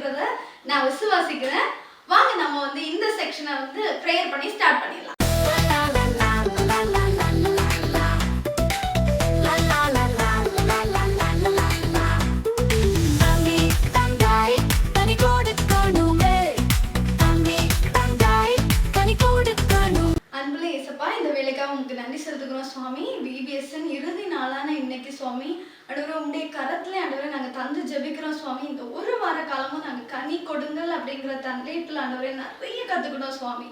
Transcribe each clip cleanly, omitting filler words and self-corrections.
அப்படின்றத நான் விசுவாசிக்கிறேன். வாங்க நம்ம வந்து இந்த செக்ஷனை வந்து ப்ரேயர் பண்ணி ஸ்டார்ட் பண்ணிடலாம். அன்புள்ள இயேசப்பா, இந்த வேலைக்காக உங்களுக்கு நன்றி செலுத்துக்கிறோம் சுவாமி. விபிஎஸ்என் இறுதி நாளான இன்னைக்கு சுவாமி ஆண்டவரே, உங்களுடைய கரத்துல ஆண்டவரே நாங்க தந்து ஜெபிக்கிறோம் சுவாமி. இந்த ஒரு வார காலமும் நாங்க கனி கொடுங்கள் அப்படிங்கிற தலைப்புல ஆண்டவரே நிறைய கத்துக்கிட்டோம் சுவாமி.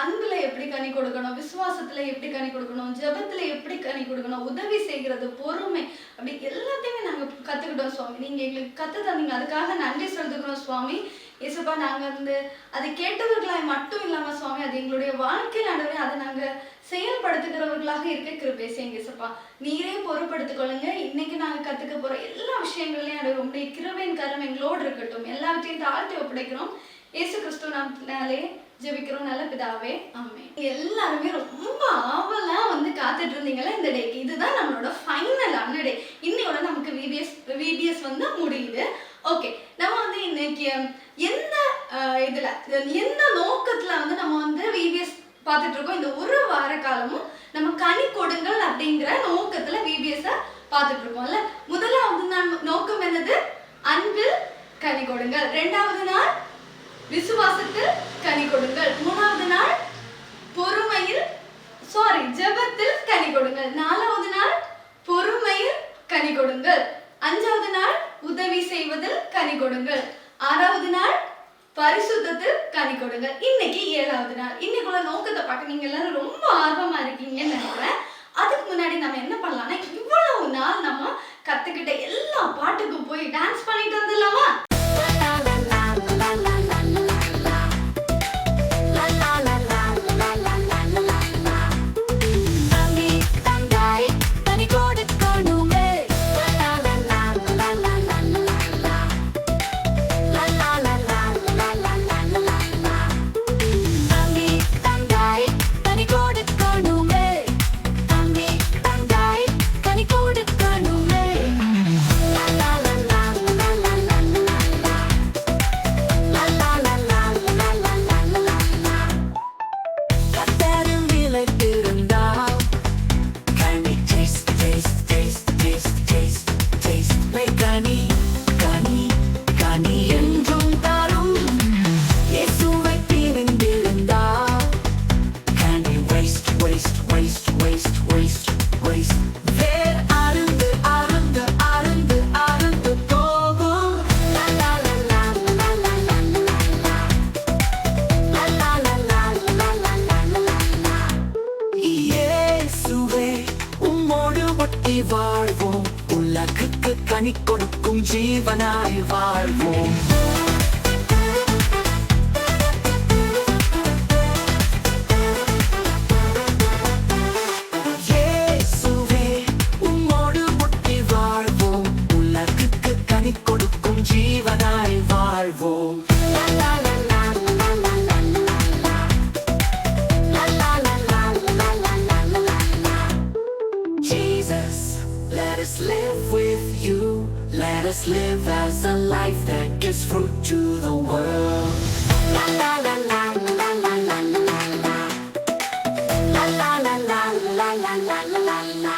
அன்புல எப்படி கனி கொடுக்கணும், விசுவாசத்துல எப்படி கனி கொடுக்கணும், ஜெபத்துல எப்படி கனி கொடுக்கணும், உதவி செய்கிறது, பொறுமை, அப்படி எல்லாத்தையுமே நாங்க கத்துக்கிட்டோம் சுவாமி. நீங்க எங்களுக்கு கத்து தந்தீங்க, அதுக்காக நன்றி செலுத்துக்கிறோம் சுவாமி. இயேசுப்பா, நாங்க வந்து அதை கேட்டவர்களாய் மட்டும் இல்லாம சுவாமி, அது எங்களுடைய வாழ்க்கையில் ஆண்டவரே அதை நாங்க செயல்படுத்துகிறவர்களாக இருக்க கிருபை செய்யுங்க இயேசுப்பா. நீரே பொறுப்படுத்திக் கொள்ளுங்க. இன்னைக்கு நாங்க கத்துக்க போற எல்லா விஷயங்களையும் ஆண்டவரே உங்களுடைய கிருபையின் கரம் எங்களோடு இருக்கட்டும். எல்லாவற்றையும் தாழ்த்தி ஒப்படைக்கிறோம். இயேசு கிறிஸ்துவ நாமத்தினாலே ஜெபிக்கிறோம் நல்ல பிதாவே, ஆமென். எல்லாருமே ரொம்ப ஆவலா வந்து காத்துட்டு இருந்தீங்களா இந்த டேக்கு. இதுதான் நம்மளோட ஃபைனலான டே. இன்னையோட நமக்கு விபிஎஸ் வந்து முடியுது. ஓகே, நம்ம வந்து இன்னைக்கு எந்த இதுல எந்த நோக்கத்துல வந்து நம்ம வந்து விபிஎஸ் பார்த்துட்டு இருக்கோம். இந்த ஒரு வார காலமும் நம்ம கனி கொடுங்கள் அப்படிங்கிற நோக்கத்துல விபிஎஸ் பார்த்துட்டு இருக்கோம்ல. முதலாவது நோக்கம் என்னது? அன்பில் கனி கொடுங்கள். இரண்டாவது நாள் விசுவாசத்தில் கனி கொடுங்கள். மூணாவது நாள் ஜெபத்தில் கனி கொடுங்கள். நாலாவது நாள் பொறுமையில் கனி கொடுங்கள். அஞ்சாவது நாள் உதவி செய்வதில் கனி கொடுங்கள். ஆறாவது நாள் பரிசுத்தத்தில் கனி கொடுங்கள். இன்னைக்கு 7வது நாள். இன்னைக்குள்ள நோக்கத்தை பார்க்க நீங்க எல்லாரும் ரொம்ப ஆர்வமா இருக்கீங்கன்னு நினைக்கிறேன். அதுக்கு முன்னாடி நம்ம என்ன பண்ணலாம்னா, இவ்வளவு நாள் நம்ம கத்துக்கிட்ட எல்லா பாட்டுக்கும் போய் டான்ஸ் பண்ணிட்டு வந்துடலாமா? வாழ்வோம், உலகுக்கு கனி கொடுக்கும் ஜீவனாய் வாழ்வோம். இயேசுவே உம்மோடு ஒட்டி வாழ்வோம், உலகுக்கு கனி கொடுக்கும் ஜீவனாய் வாழ்வோம். Let us live with you. Let us live as a life that gives fruit to the world. La la la la la la la la la. La la la la la la la la la.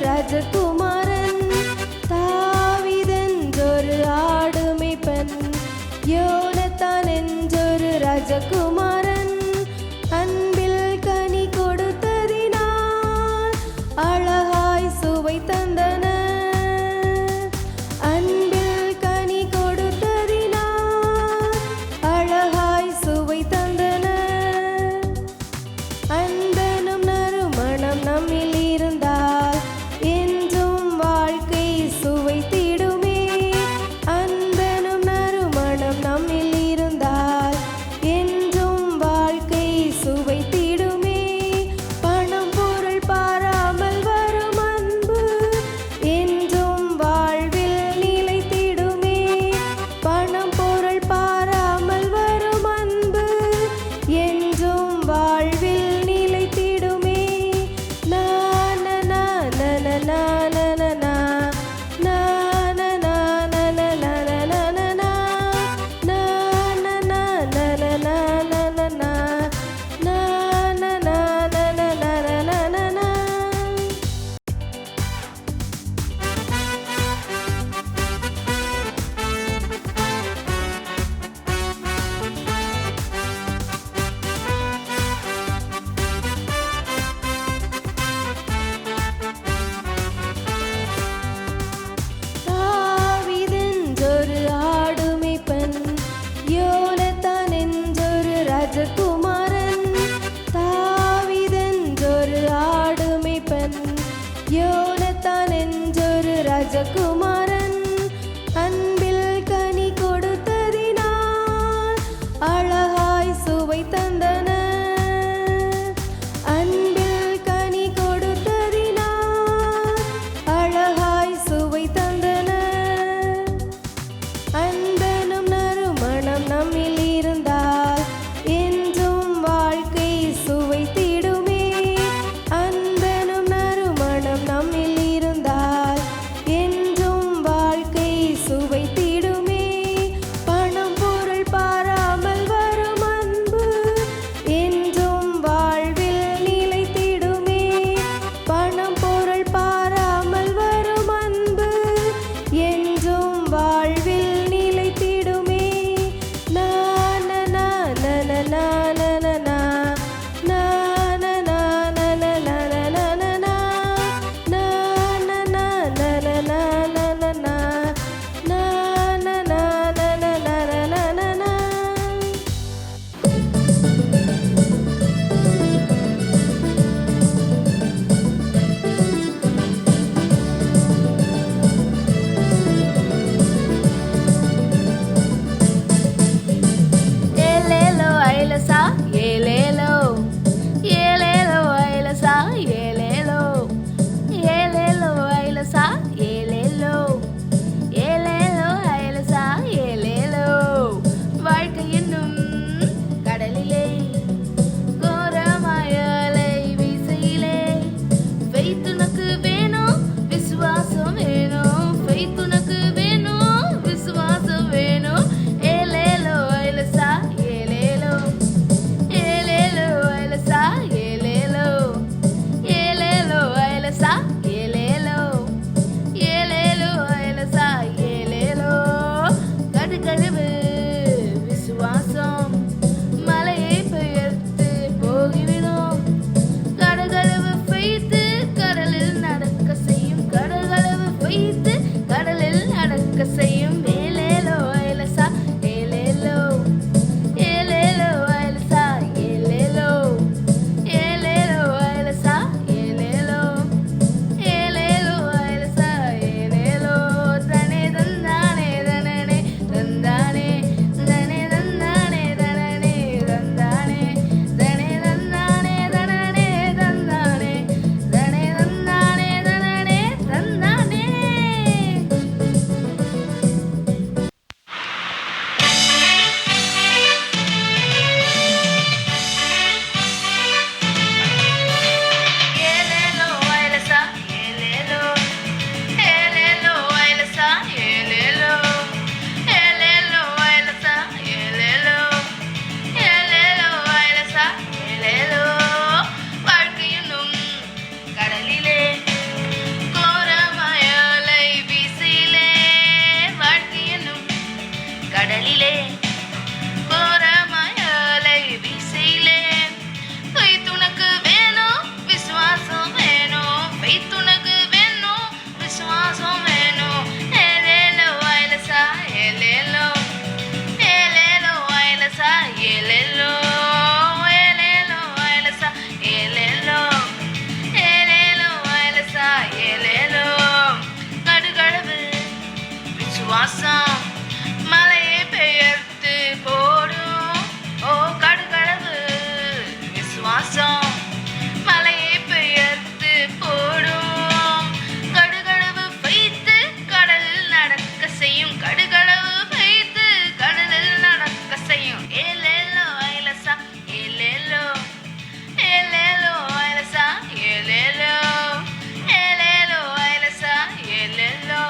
ராஜகுமாரன் தாவீதென்றொரு ஆடுமே கடலிலே கோரமயலை வீசையிலே faith உனக்கு வேணும் விசுவாசம் வேணும் faith உனக்கு வேணும் விசுவாசம் வேணும் ஏலேலோ ஐலசா ஏலேலோ ஏலேலோ ஐலசா ஏலேலோ ஏலேலோ ஐலசா ஏலேலோ ஏலேலோ ஐலசா ஏலேலோ கடுகளவு விசுவாசம் மலையை பெயர்த்து போடும் ஓ கடுகளவு விசுவாசம் மலையை பெயர்த்து போடும் கடுகளவு வைத்து கடலில் நடக்க செய்யும் கடுகளவு வைத்து கடலில் நடக்க செய்யும் ஏலேலோ ஐலசா ஏலேலோ ஏலேலோ ஐலசா ஏலேலோ ஏலேலோ ஐலசா ஏலேலோ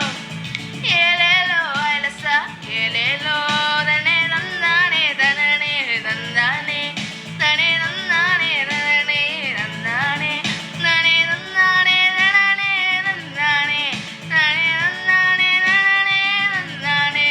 ஏலேலோ ஐலசா ஏலேலோ தனே நந்தானே தனனே நந்தானே தனே நந்தானே தனனே நந்தானே தனே நந்தானே தனனே நந்தானே தனே நந்தானே தனனே நந்தானே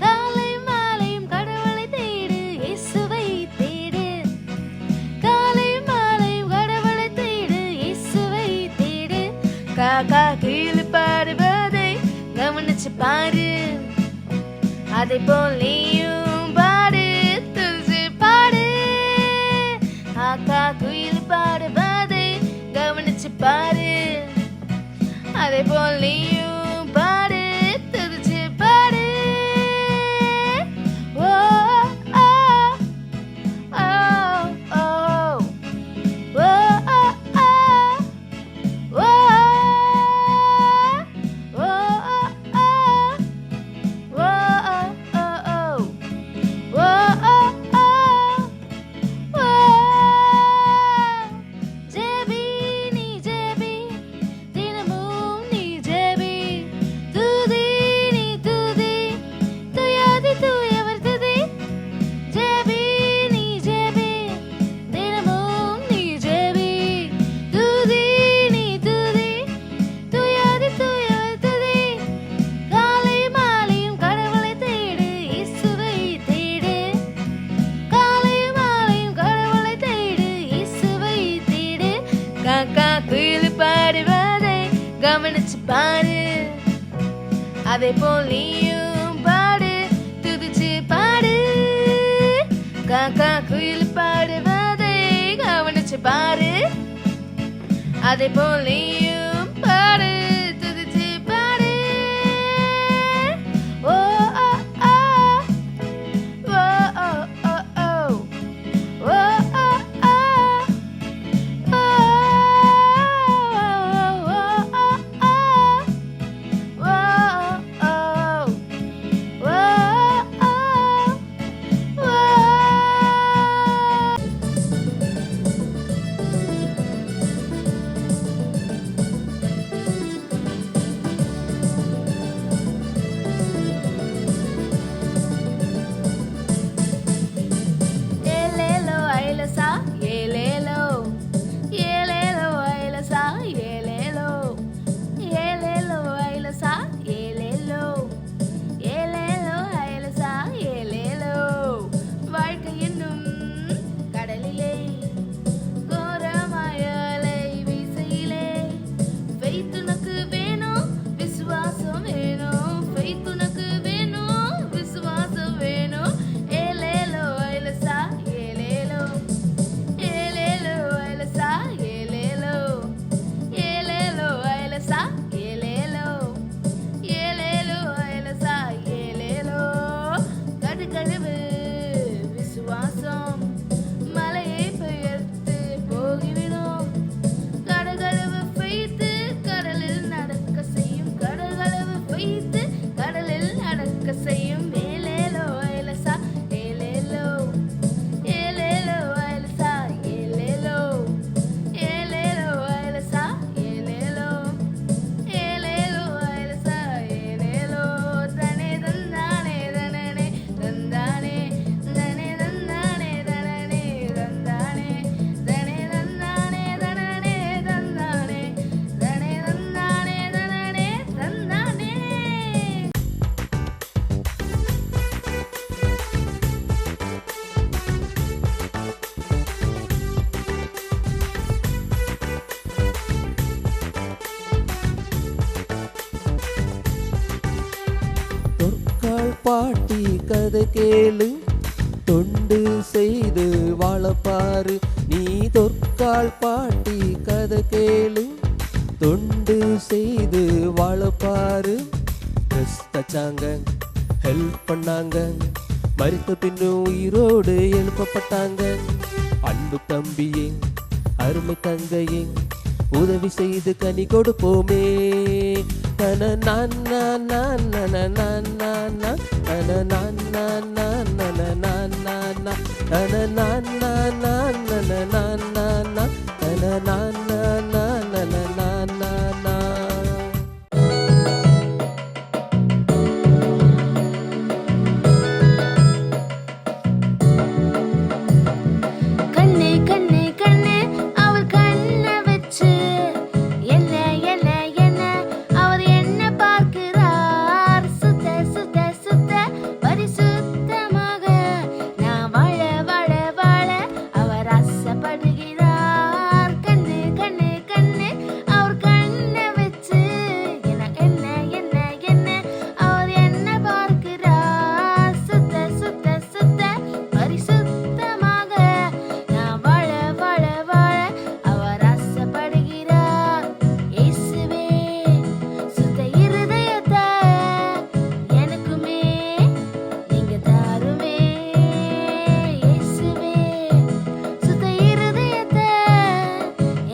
காலை மாலையும் கடவுளை தேடு இயேசுவை தேடு காலை மாலையும் கடவுளை தேடு இயேசுவை தேடு காக்கா கீழே பாடுவதை கவனிச்சு பாரு அதை போல் நீயும் பாடு துளசி பாடு காக்கா குயில் பாடுவதை கவனிச்சு பாரு அதை போல் நீயும் பாடு துளசி பாடு ஓ ஆ ஓ ஓ ஓ ஆ ஓ ஓ ஜெபி நீ ஜெபி தினமும் நீ ஜெபி துதி நீ துதி துயாதி துயவர் துதி ஜெபி நீ ஜெபி தினமும் நீ ஜெபி துதி நீ துதி துயாதி துயவர் துதி காலை மாலையும் கடவுளை தேடு இயேசுவை தேடு காலை மாலையும் கடவுளை தேடு இயேசுவை தேடு காக்கா குயில் பாடுவதை கவனிச்சு பாரு அதை போல் நீயும் பாடு துதிச்சு பாடு காக்கா குயில் பாடுவதை கவனிச்சு பாரு அதை போல் நீயும் பாடு துதிச்சு பாடு ஓ ஆ ஆ ஓ ஓ ஓ ஓ ஓ ஆ ஆ ஓ ஓ ஆ ஆ ஓ ஓ ஓ ஆ ஓ பாட்டி கதை கேளு, தொண்டு செய்து வாழப்பாரு. நீ தொற்கால் பாட்டி கதை கேளு, தொண்டு செய்து வாழப்பாரு. ட்ரெஸ் தச்சாங்க, ஹெல்ப் பண்ணாங்க, மரித்த பின்னும் உயிரோடு எழுப்பப்பட்டாங்க. அன்பு தம்பியே, அருமை தங்கையே, உதவி செய்து கனி கொடுப்போமே. தன நான் நான் நான் நன நான் நான் நான் தன நான் நான் நான் நன நான் நான் நான் தன நான் நான் நான் நன நான் நான் நான் தன நான் நான் நான் நன நான் நான் நான். கண்ணே கண்ணே கண்ணே அவர் கண்ணை வச்சு என்ன என்ன என்ன அவர் என்ன பார்க்கிறார். சுத்த சுத்த சுத்த பரிசுத்தமாக நான் வாழ வாழ வாழ அவர் ஆசைப்படுகிறார். கண்ணே கண்ணே கண்ணே அவர் கண்ணை வச்சு என்ன என்ன என்ன என்ன அவர் என்ன பார்க்கிறார். சுத்த சுத்த சுத்த பரிசுத்தமாக நான் வாழ வாழ வாழ அவர் ஆசைப்படுகிறார். இயேசுவே சுத்த இருதயத்தை எனக்குமே நீங்க தாருமே. இயேசுவே சுத்த இருதயத்தை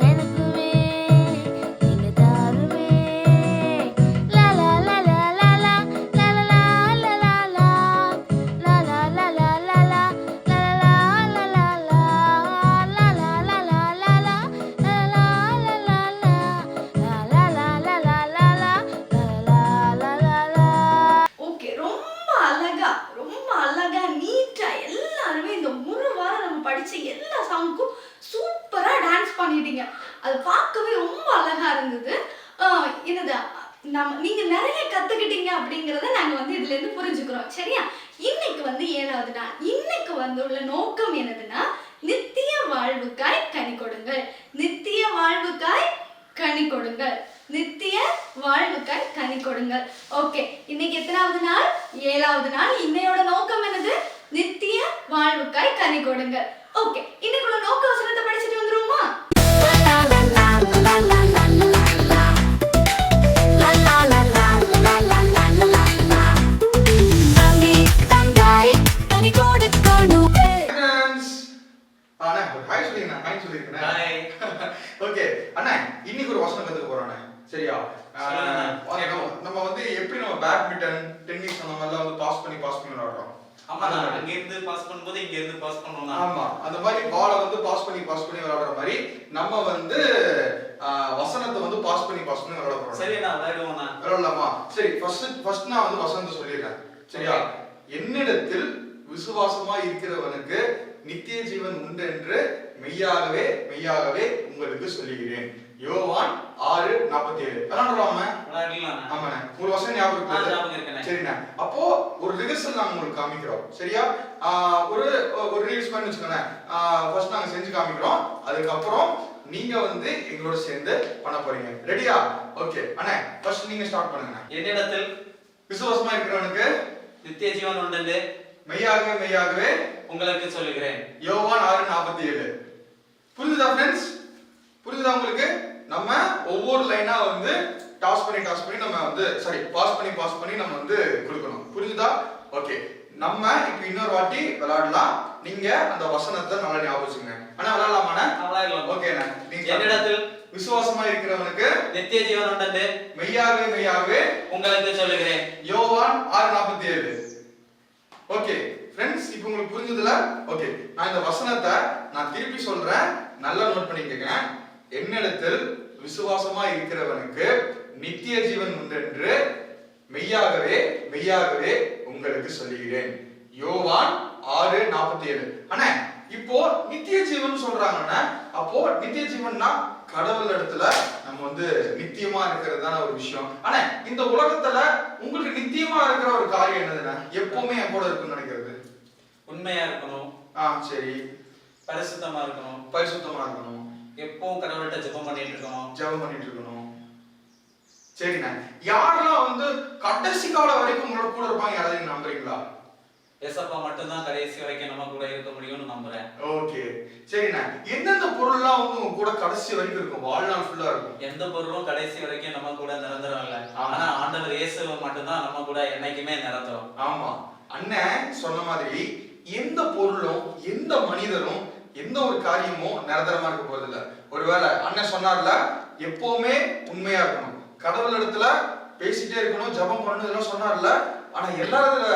எனக்குமே நீங்க தாருமே. லா லா லா லா லா லா லா லா லா லா லா லா லா லா லா லா லா ஓகே, ரொம்ப அழகா ரொம்ப அழகா நீட்டா எல்லாருமே இந்த ஒரு வாரம் நம்ம படிச்ச எல்லா சாங்குக்கும் சூப்பரா டான்ஸ் பண்ணிட்டீங்க. அது பார்க்கவே ரொம்ப அழகா இருந்தது. என்னது நீங்க நிறைய கத்துக்கிட்டீங்க அப்படிங்கறத நாங்க இதுல இருந்து புரிஞ்சுக்கிறோம். சரியா? இன்னைக்கு 7வது நாள். இன்னைக்கு உள்ள நோக்கம் என்னதுன்னா, நித்திய வாழ்வுக்காய் கனி கொடுங்கள். நித்திய வாழ்வுக்காய் கனி கொடுங்கள். நித்திய வாழ்வுக்காய் கனி கொடுங்கள். ஓகே, இன்னைக்கு எத்தனாவது நாள்? 7வது நாள். இன்னையோட நோக்கம் என்னது? நித்திய வாழ்வுக்காய் கனி கொடுங்கள். ஓகே, இன்னைக்குள்ள நோக்க வசனத்தை படிச்சுட்டு வந்துருவோமா? ஓகே அண்ணா, இன்னைக்கு ஒரு வசனம் கத்துக்க போறோம். சரியா? நம்ம எப்படி நம்ம பேட்மிண்டன், டென்னிஸ் அந்த மாதிரிலாம் பாஸ் பண்ணி விளையாடுறோம். ஆமா, அங்க இருந்து பாஸ் பண்ணும்போது இங்க இருந்து பாஸ் பண்ணனும். ஆமா, அந்த மாதிரி பாலை பாஸ் பண்ணி விளையாடுற மாதிரி நம்ம வசனத்தை பாஸ் பண்ணி விளையாட போறோம். சரி, நான் விளையாடலாமா? சரி, ஃபர்ஸ்ட் நான் வசனத்தை சொல்லிடுறேன். சரியா? என்னிடத்தில் விசுவாசமா இருக்கிறவனுக்கு நித்திய ஜீவன் உண்டு என்று மெய்யாகவே மெய்யாகவே உங்களுக்கு சொல்லுகிறேன். யோவான் 6:47. விளையாடுறாம? ஆமாண்ணே. ஒரு வசனம் ஞாபகம் இருக்கு. சரிண்ணா, அப்போ ஒரு ரிஹர்சல் நாங்க உங்களுக்கு காமிக்கிறோம். சரியா? ஒரு ரீல்ஸ் பண்ணி வச்சுக்கோங்க. ஃபர்ஸ்ட் நாங்க செஞ்சு காமிக்கிறோம். அதுக்கப்புறம் நீங்க எங்களோட சேர்ந்து பண்ண போறீங்க. ரெடியா? ஓகே அண்ணே, ஃபர்ஸ்ட் நீங்க ஸ்டார்ட் பண்ணுங்க. என்னிடத்தில் விசுவாசமா இருக்கிறவனுக்கு நித்திய ஜீவன் உண்டு மெய்யாகவே மெய்யாகவே உங்களுக்கு சொல்லுகிறேன். யோவான் 6:47. புரியுதா ஃப்ரெண்ட்ஸ்? புரியுதா உங்களுக்கு? நம்ம ஒவ்வொரு லைனா டாஸ் பண்ணி நம்ம பாஸ் பண்ணி நம்ம கொடுக்கணும். புரியுதா? ஓகே, நம்ம இப்போ இன்னொரு வாட்டி விளையாடலாம். நீங்க அந்த வசனத்தை நல்லா ஞாபகம் வச்சுங்க. அண்ணா விளையாடலாமாண்ணா? விளையாடலாம். ஓகே அண்ணா. நீங்க என்னிடத்தில் விசுவாசமா இருக்கிறவனுக்கு நித்திய ஜீவன் உண்டு மெய்யாகவே மெய்யாகவே உங்களுக்கு சொல்லுகிறேன். யோவான் 6:47. ஓகே ஃப்ரெண்ட்ஸ், இப்போ உங்களுக்கு புரிஞ்சதுல? ஓகே, நான் இந்த வசனத்தை நான் திருப்பி சொல்றேன், நல்லா நோட் பண்ணிக்கங்க. என்னிடத்தில் விசுவாசமா இருக்கிறவனுக்கு நித்திய ஜீவன் உண்டு என்று மெய்யாகவே மெய்யாகவே உங்களுக்கு சொல்லுகிறேன். யோவான் 6:47. அண்ணா, இப்போ நித்திய ஜீவன் சொல்றாங்கன்னா, அப்போ நித்திய ஜீவன்னா கடவுள் இடத்துல நம்ம நித்தியமா இருக்கிறது தான ஒரு விஷயம். ஆனா இந்த உலகத்துல உங்களுக்கு நித்தியமா இருக்கிற ஒரு காரியம் என்னதுன்னா, எப்பவுமே என் கூட இருக்குன்னு நினைக்கிறது? உண்மையா இருக்கணும். சரி. பரிசுத்தமா இருக்கணும். பரிசுத்தமா இருக்கணும். எப்பவும் கடவுள்கிட்ட ஜெபம் பண்ணிட்டு இருக்கணும். ஜெபம் பண்ணிட்டு இருக்கணும். சரிண்ணே. யாரெல்லாம் வந்து கடைசி காலம் வரைக்கும் உங்களோட கூட இருப்பாங்க யாராவது நீங்க நம்புறீங்களா? ஏசப்பா மட்டும்தான் கடைசி வரைக்கும் நம்ம கூட இருக்க முடியும்னு நம்புறேன். ஓகே, சரிண்ணே. எந்தெந்த பொருள்லாம் வந்து உங்க கூட கடைசி வரைக்கும் இருக்கும், வாழ்நாள் ஃபுல்லா இருக்கும்? எந்த பொருளும் கடைசி வரைக்கும் நம்ம கூட நிரந்தரம் இல்ல. ஆனா ஆண்டவர் இயேசு மட்டும்தான் நம்ம கூட என்னைக்குமே நிரந்தரம். ஆமா, அண்ணன் சொன்ன மாதிரி எந்த பொருளும் எந்த மனிதரும் எந்த ஒரு காரியமும் நிரந்தரமா இருக்க போறது இல்ல. ஒருவேளை அண்ணன் சொன்னார்ல, எப்பவுமே உண்மையா இருக்கணும், கடவுள் இடத்துல பேசிட்டே இருக்கணும், ஜெபம் பண்ணணும் இதெல்லாம் சொன்னார்ல. ஆனா எல்லாரும்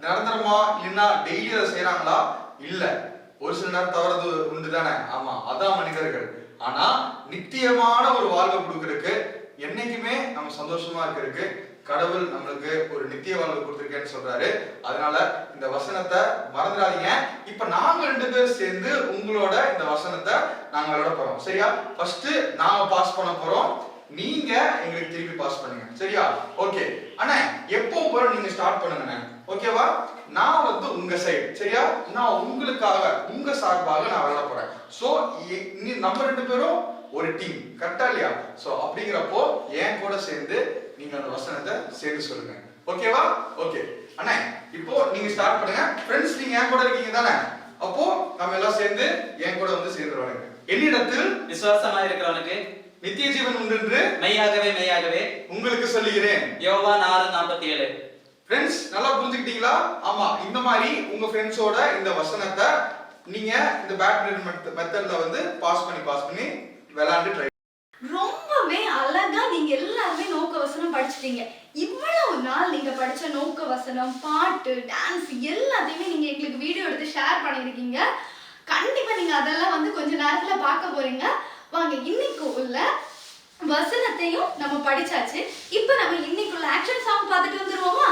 நிரந்தரமா இல்லைன்னா டெய்லி அதை செய்யறாங்களா? இல்ல, ஒரு சில நேரம் தவறது உண்டு தானே. ஆமா, அதான் மனிதர்கள். ஆனா நித்தியமான ஒரு வாழ்வை கொடுக்கறதுக்கு, என்னைக்குமே நம்ம சந்தோஷமா இருக்கிறதுக்கு கடவுள் நம்மளுக்கு ஒரு நித்திய வாழ்வு கொடுத்திருக்கேன்னு சொல்றாரு. அதனால இந்த வசனத்தை மறந்துடாதீங்க. இப்ப நாங்க 2 பேரும் சேர்ந்து உங்களோட இந்த வசனத்தை நாங்க விளையாட போறோம். சரியா? ஃபர்ஸ்ட் நாங்க பாஸ் பண்ண போறோம், நீங்க எங்களுக்கு திருப்பி பாஸ் பண்ணுங்க. சரியா? ஓகே அண்ணா, எப்போ போற நீங்க ஸ்டார்ட் பண்ணுங்க. ஓகேவா? நான் வந்து உங்க சைடு, சரியா? நான் உங்களுக்காக உங்க சார்பாக நான் விளையாட போறேன். சோ நம்ம 2 பேரும் ஒரு டீம், கரெக்டா இல்லையா? சோ அப்படிங்கிறப்போ என் கூட சேர்ந்து நீங்க அந்த வசனத்தை சேர்ந்து சொல்லுங்க. ஓகேவா? ஓகே அண்ணா, இப்போ நீங்க ஸ்டார்ட் பண்ணுங்க. ஃப்ரெண்ட்ஸ், நீங்க என் கூட இருக்கீங்க தானே? அப்போ நம்ம எல்லாம் சேர்ந்து என் கூட வந்து சேர்ந்துருவாங்க. என்னிடத்தில் விசுவாசமா இருக்கிறவனுக்கு நித்திய ஜீவன் உண்டு என்று மெய்யாகவே மெய்யாகவே உங்களுக்கு சொல்லுகிறேன். யோவான் 6:47. ஃப்ரெண்ட்ஸ், நல்லா புரிஞ்சுக்கிட்டீங்களா? ஆமா, இந்த மாதிரி உங்க ஃப்ரெண்ட்ஸோட இந்த வசனத்தை நீங்க இந்த பேட்மிண்டன் மெத்தட்ல வந்து பாஸ் பண்ணி விளையாண்டு ட்ரை. ரொம்பவே அழகா நீங்க எல்லாருமே நோக்க வசனம் படிச்சிட்டீங்க. இவ்வளவு நாள் நீங்க படிச்ச நோக்க வசனம், பாட்டு, டான்ஸ் எல்லாத்தையுமே நீங்க எங்களுக்கு வீடியோ எடுத்து ஷேர் பண்ணியிருக்கீங்க. கண்டிப்பா நீங்க அதெல்லாம் வந்து கொஞ்ச நேரத்துல பார்க்க போறீங்க. வாங்க, இன்னைக்கு உள்ள வசனத்தையும் நம்ம படிச்சாச்சு. இப்போ நம்ம இன்னைக்குள்ள ஆக்ஷன் சாங் பார்த்துட்டு வந்துருவோமா?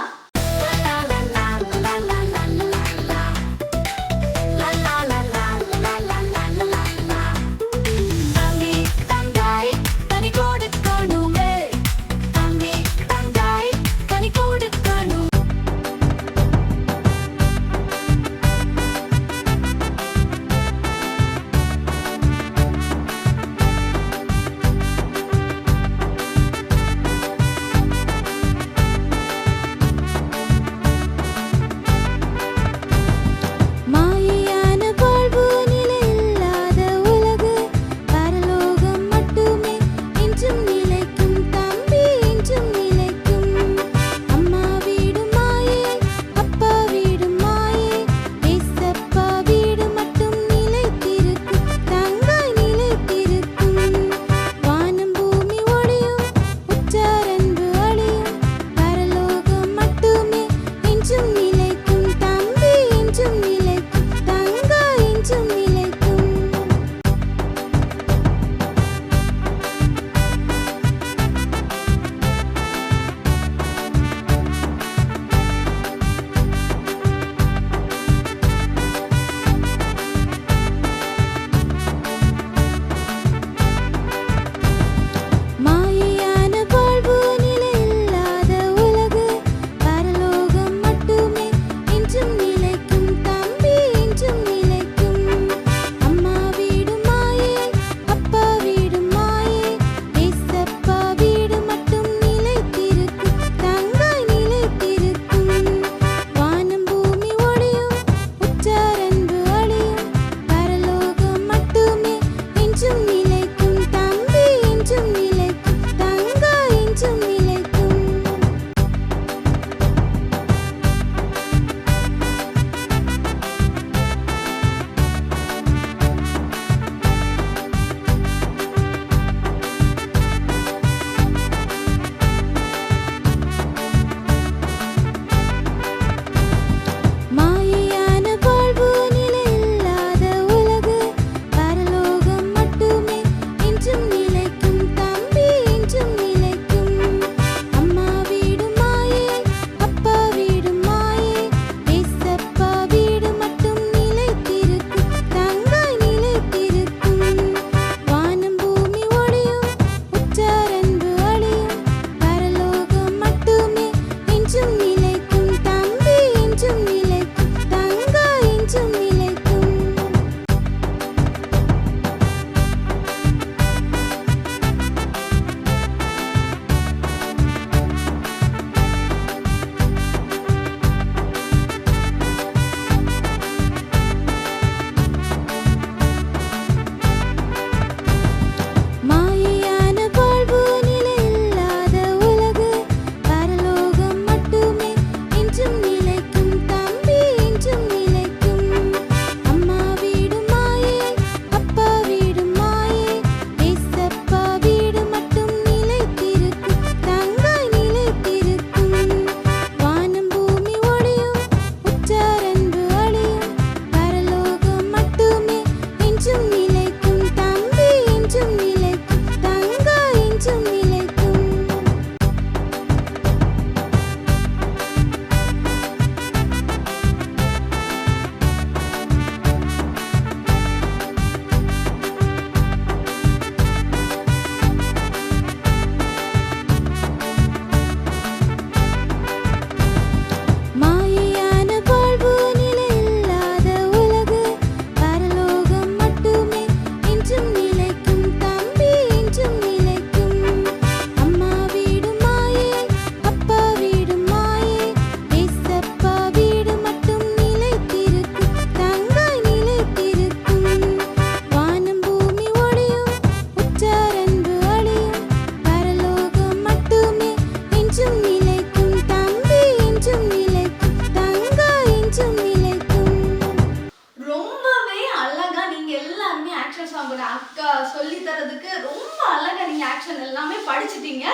ஆக்ஷன் சாங்கோட அக்கா சொல்லி தரதுக்கு ரொம்ப அழகா நீங்க ஆக்ஷன் எல்லாமே படிச்சிட்டீங்க.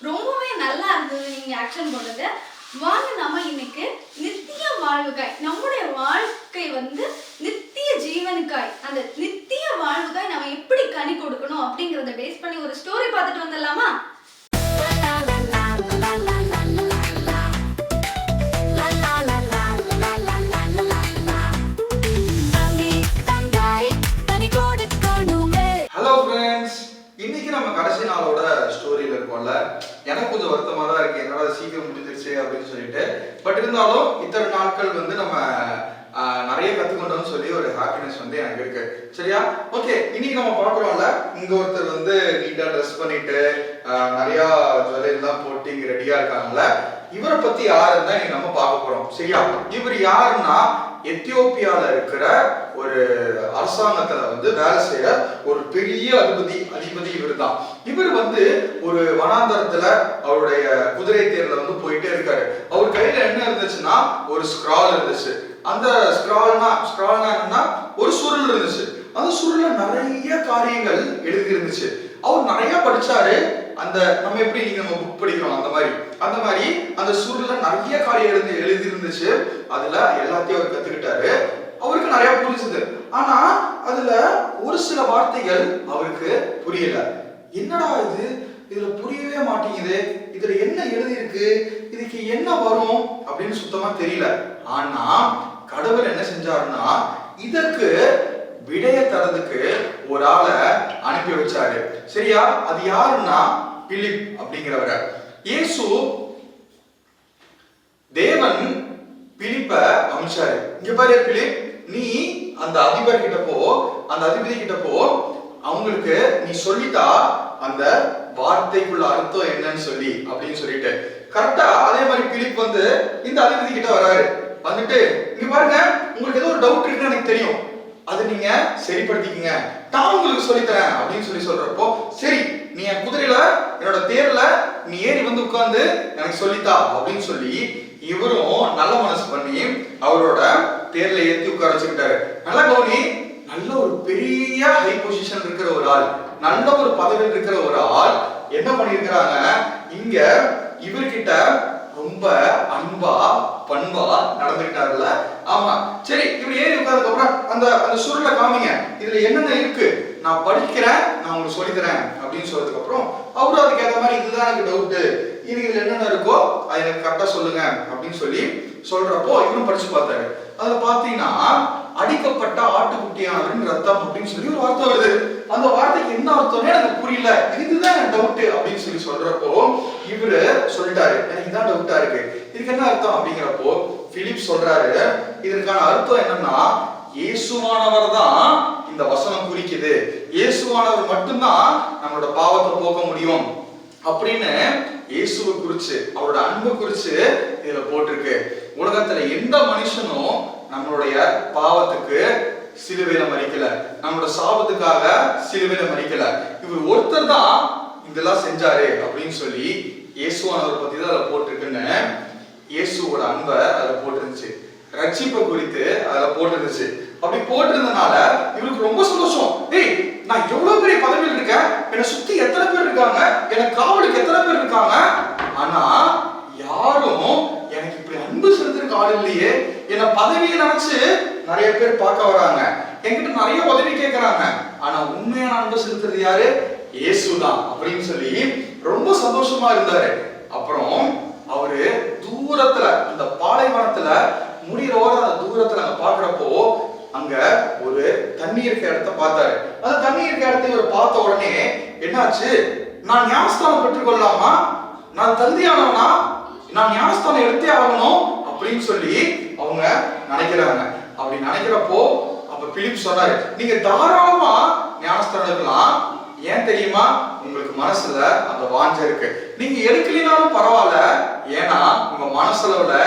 ரொம்பவே நல்லா இருந்தது நீங்க ஆக்ஷன் போட்டது. வாங்க நம்ம இன்னைக்கு நித்திய வாழ்வுக்காய், நம்முடைய வாழ்க்கை வந்து நித்திய ஜீவனுக்காய், அந்த நித்திய வாழ்வுக்காய் நம்ம எப்படி கனி கொடுக்கணும் அப்படிங்கறத பேஸ் பண்ணி ஒரு ஸ்டோரி பார்த்துட்டு வந்துடலாமா? ஹலோ ஃப்ரெண்ட்ஸ், இன்னைக்கு நம்ம கடைசி நாளோட ஸ்டோரியில இருக்கோம்ல. எனக்கு கொஞ்சம் வருத்தமா தான் இருக்கு, என்னோட சீக்கிரம் முடிஞ்சிருச்சு அப்படின்னு சொல்லிட்டு. பட் இருந்தாலும் இத்தனை நாட்கள் வந்து நம்ம நிறைய கத்துக்கொண்டோம்னு சொல்லி ஒரு ஹாப்பினஸ் வந்து எனக்கு இருக்கு. சரியா? ஓகே, இன்னைக்கு நம்ம பாக்குறோம்ல, இங்க ஒருத்தர் வந்து நீட்டா ட்ரெஸ் பண்ணிட்டு நிறைய ஜுவல்லரி எல்லாம் போட்டு இங்க ரெடியா இருக்காங்கல்ல. இவரை பத்தி யாருன்னு தான் இன்னைக்கு நம்ம பார்க்க போறோம். சரியா? இவர் யாருன்னா எத்தியோப்பியால இருக்கிற ஒரு அரசாங்கத்துல வந்து வேலை செய்யற ஒரு பெரிய அதிபதி இவர் தான். இவர் வந்து ஒரு வனாந்தரத்துல அவருடைய குதிரை தேர்ல வந்து போயிட்டே இருக்காரு. அவர் கையில என்ன இருந்துச்சுன்னா ஒரு ஸ்க்ரால் இருந்துச்சு. அந்த ஸ்க்ரால்னா என்னன்னா ஒரு சுருள் இருந்துச்சு. அந்த சுருள்ல நிறைய காரியங்கள் எழுதி இருந்துச்சு. அவர் நிறைய படிச்சாரு. அந்த நம்ம எப்படி நம்ம புக் படிக்கிறோம் அந்த மாதிரி அந்த சுருள்ல நிறைய காரியம் எழுதி இருந்துச்சு. அதுல எல்லாத்தையும் அவர் கத்துக்கிட்டாரு. அவருக்கு நிறைய புரிஞ்சுது. ஆனா அதுல ஒரு சில வார்த்தைகள் அவருக்கு புரியல. என்னடா இதுல புரியவே மாட்டேங்குது, இதுல என்ன எழுதி இருக்கு, இதுக்கு என்ன வரும் அப்படின்னு சுத்தமா தெரியல. ஆனா கடவுள் என்ன செஞ்சாருன்னா இதற்கு விடைய தரதுக்கு ஒரு ஆளை அனுப்பி வச்சாரு. சரியா? அது யாருன்னா பிலிப் அப்படிங்கிறவரை. இயேசு தேவன் பிலிப்ப அனுப்பிச்சாரு. இங்க பாரு பிலிப், நீ அந்த அதிபர் கிட்ட போ, அந்த அதிபதி கிட்ட போ, அவங்களுக்கு நீ சொல்லிட்டா அந்த வார்த்தைக்குள்ள அர்த்தம் என்னன்னு சொல்லி அப்படின்னு சொல்லிட்டு கரெக்டா அதே மாதிரி பிலிப் வந்து இந்த அதிபதி கிட்ட வராரு. வந்துட்டு இங்க பாருங்க, உங்களுக்கு ஏதோ ஒரு டவுட் இருக்குன்னு எனக்கு தெரியும், அதை நீங்க சரிப்படுத்திக்கங்க, நான் உங்களுக்கு சொல்லித்தரேன் அப்படின்னு சொல்றப்போ, சரி நீ என் குதிரையில என்னோட தேர்ல நீ ஏறி வந்து உட்கார்ந்து எனக்கு சொல்லித்தா அப்படின்னு சொல்லி இவரும் நல்ல மனசு பண்ணி அவரோட தேர்ல ஏத்தி உட்கார வச்சுக்கிட்டாரு. நல்லா கவனி, நல்ல ஒரு பெரிய ஹை பொசிஷன் இருக்கிற ஒரு ஆள், நல்ல ஒரு பதவியில் இருக்கிற ஒரு ஆள் என்ன பண்ணிருக்கிறாங்க, இங்க இவர்கிட்ட ரொம்ப அன்பா பண்பா நடந்துக்கிட்டாருல. ஆமா, சரி இவர் ஏறி உட்கார்ந்ததுக்கு அப்புறம் அந்த சுருளை காமிங்க, இதுல என்னென்ன இருக்கு நான் படிக்கிறேன், நான் உங்களுக்கு சொல்லி தரேன் அப்படின்னு சொல்றதுக்கு அப்புறம் அவரும் அதுக்கு ஏற்ற மாதிரி இதுதான் எனக்கு டவுட், இதுல என்னென்ன இருக்கோ அது எனக்கு கரெக்டா சொல்லுங்க அப்படின்னு சொல்லி சொல்றப்போ இவரும் படிச்சு பார்த்தாரு. அதுல பாத்தீங்கன்னா அடிக்கப்பட்ட ஆட்டுக்குட்டியானவரின் ரத்தம் அப்படின்னு சொல்லி ஒரு வார்த்தை வருது. அந்த வார்த்தைக்கு என்ன அர்த்தம்னே எனக்கு புரியல, இதுதான் எனக்கு டவுட் அப்படின்னு சொல்லி சொல்றப்போ இவரு சொல்லிட்டாரு, எனக்கு இதான் டவுட்டா இருக்கு, இதுக்கு என்ன அர்த்தம் அப்படிங்கிறப்போ பிலிப் சொல்றாரு, இதற்கான அர்த்தம் என்னன்னா இயேசுவானவர் தான் இந்த வசனம் குறிக்குது, இயேசுவானவர் மட்டும்தான் நம்மளோட பாவத்தை போக்க முடியும் அப்படின்னு இயேசுவை குறிச்சு அவரோட அன்பை குறிச்சு இதுல போட்டிருக்கு. உலகத்துல எந்த மனுஷனும் நம்மளுடைய பாவத்துக்கு சிலுவையில மரிக்கல, நம்மளோட சாபத்துக்காக சிலுவையில மரிக்கல, இவர் ஒருத்தர் தான் இதெல்லாம் செஞ்சாரு அப்படின்னு சொல்லி இயேசுவானவர் பத்தி தான் அதுல போட்டிருக்குன்னு இயேசுவோட அன்பை அதுல போட்டிருந்துச்சு, ரட்சிப்பை குறித்து அதுல போட்டிருந்துச்சு. அப்படி போட்டிருந்தனால இவருக்கு ரொம்ப சந்தோஷம். ஏய், நான் எவ்வளவு பெரிய பதவியில் இருக்கேன், என்னை சுத்தி எத்தனை பேர் இருக்காங்க, எனக்கு காவலுக்கு எத்தனை பேர் இருக்காங்க, ஆனா யாரும் எனக்கு இப்படி அன்பு செலுத்திருக்க ஆள் இல்லையே, என்ன பதவியை நினைச்சு நிறைய பேர் பார்க்க வராங்க, என்கிட்ட நிறைய உதவி கேட்கறாங்க, ஆனா உண்மையான அன்பு செலுத்துறது யாரு, இயேசுதான் அப்படின்னு சொல்லி ரொம்ப சந்தோஷமா இருந்தாரு. அப்புறம் அவரு தூரத்துல இந்த பாலைவனத்துல முடிகிற தூரத்துல அங்க பாக்குறப்போ அங்க ஒரு தண்ணி இருக்க இடத்த பார்த்தாரு. அந்த தண்ணி இருக்க இடத்தை இவர் பார்த்த உடனே என்னாச்சு, நான் ஞானஸ்தானம் பெற்றுக்கொள்ளலாமா, நான் தகுதியானவனா, நான் ஞானஸ்தானம் எடுத்தே ஆகணும் அப்படின்னு சொல்லி அவங்க நினைக்கிறாங்க. அப்படி நினைக்கிறப்போ அப்ப பிலிப் சொன்னாரு, நீங்க தாராளமா ஞானஸ்தானம் எடுக்கலாம், ஏன் தெரியுமா, உங்களுக்கு மனசுல அந்த வாஞ்சை இருக்கு, நீங்க எடுக்கலினாலும் பரவாயில்ல, ஏன்னா உங்க மனசுல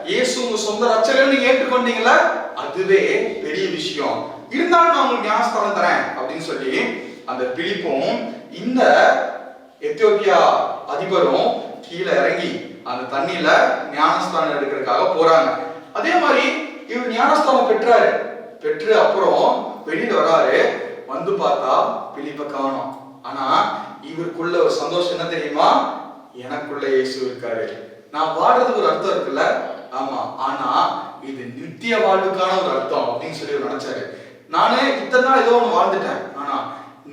இயேசு உங்க சொந்த ரட்சகர் நீங்க ஏற்றுக்கொண்டீங்களா, அதுவே பெரிய விஷயம், இருந்தாலும் நான் உங்களுக்கு ஞானஸ்தானம் தரேன் அப்படின்னு சொல்லி அந்த பிலிப்பும் இந்த எத்தியோப்பியா அதிபரும் கீழே இறங்கி அந்த தண்ணியில ஞானஸ்தானம் எடுக்கிறதுக்காக போறாங்க. அதே மாதிரி இவர் ஞானஸ்தானம் பெற்றாரு. பெற்று அப்புறம் வெளியில வராரு. வந்து பார்த்தா பிலிப்பை காணோம். ஆனா இவருக்குள்ள ஒரு சந்தோஷம் என்ன தெரியுமா? எனக்குள்ள இயேசு இருக்காரு. நான் வாழ்றதுக்கு ஒரு அர்த்தம் இருக்குல்ல, ஆமா, ஆனா இது நித்திய வாழ்வுக்கான ஒரு அர்த்தம் அப்படின்னு சொல்லி நினைச்சாரு. நானே இத்தனை நாள் ஏதோ ஒன்று வாழ்ந்துட்டேன், ஆனா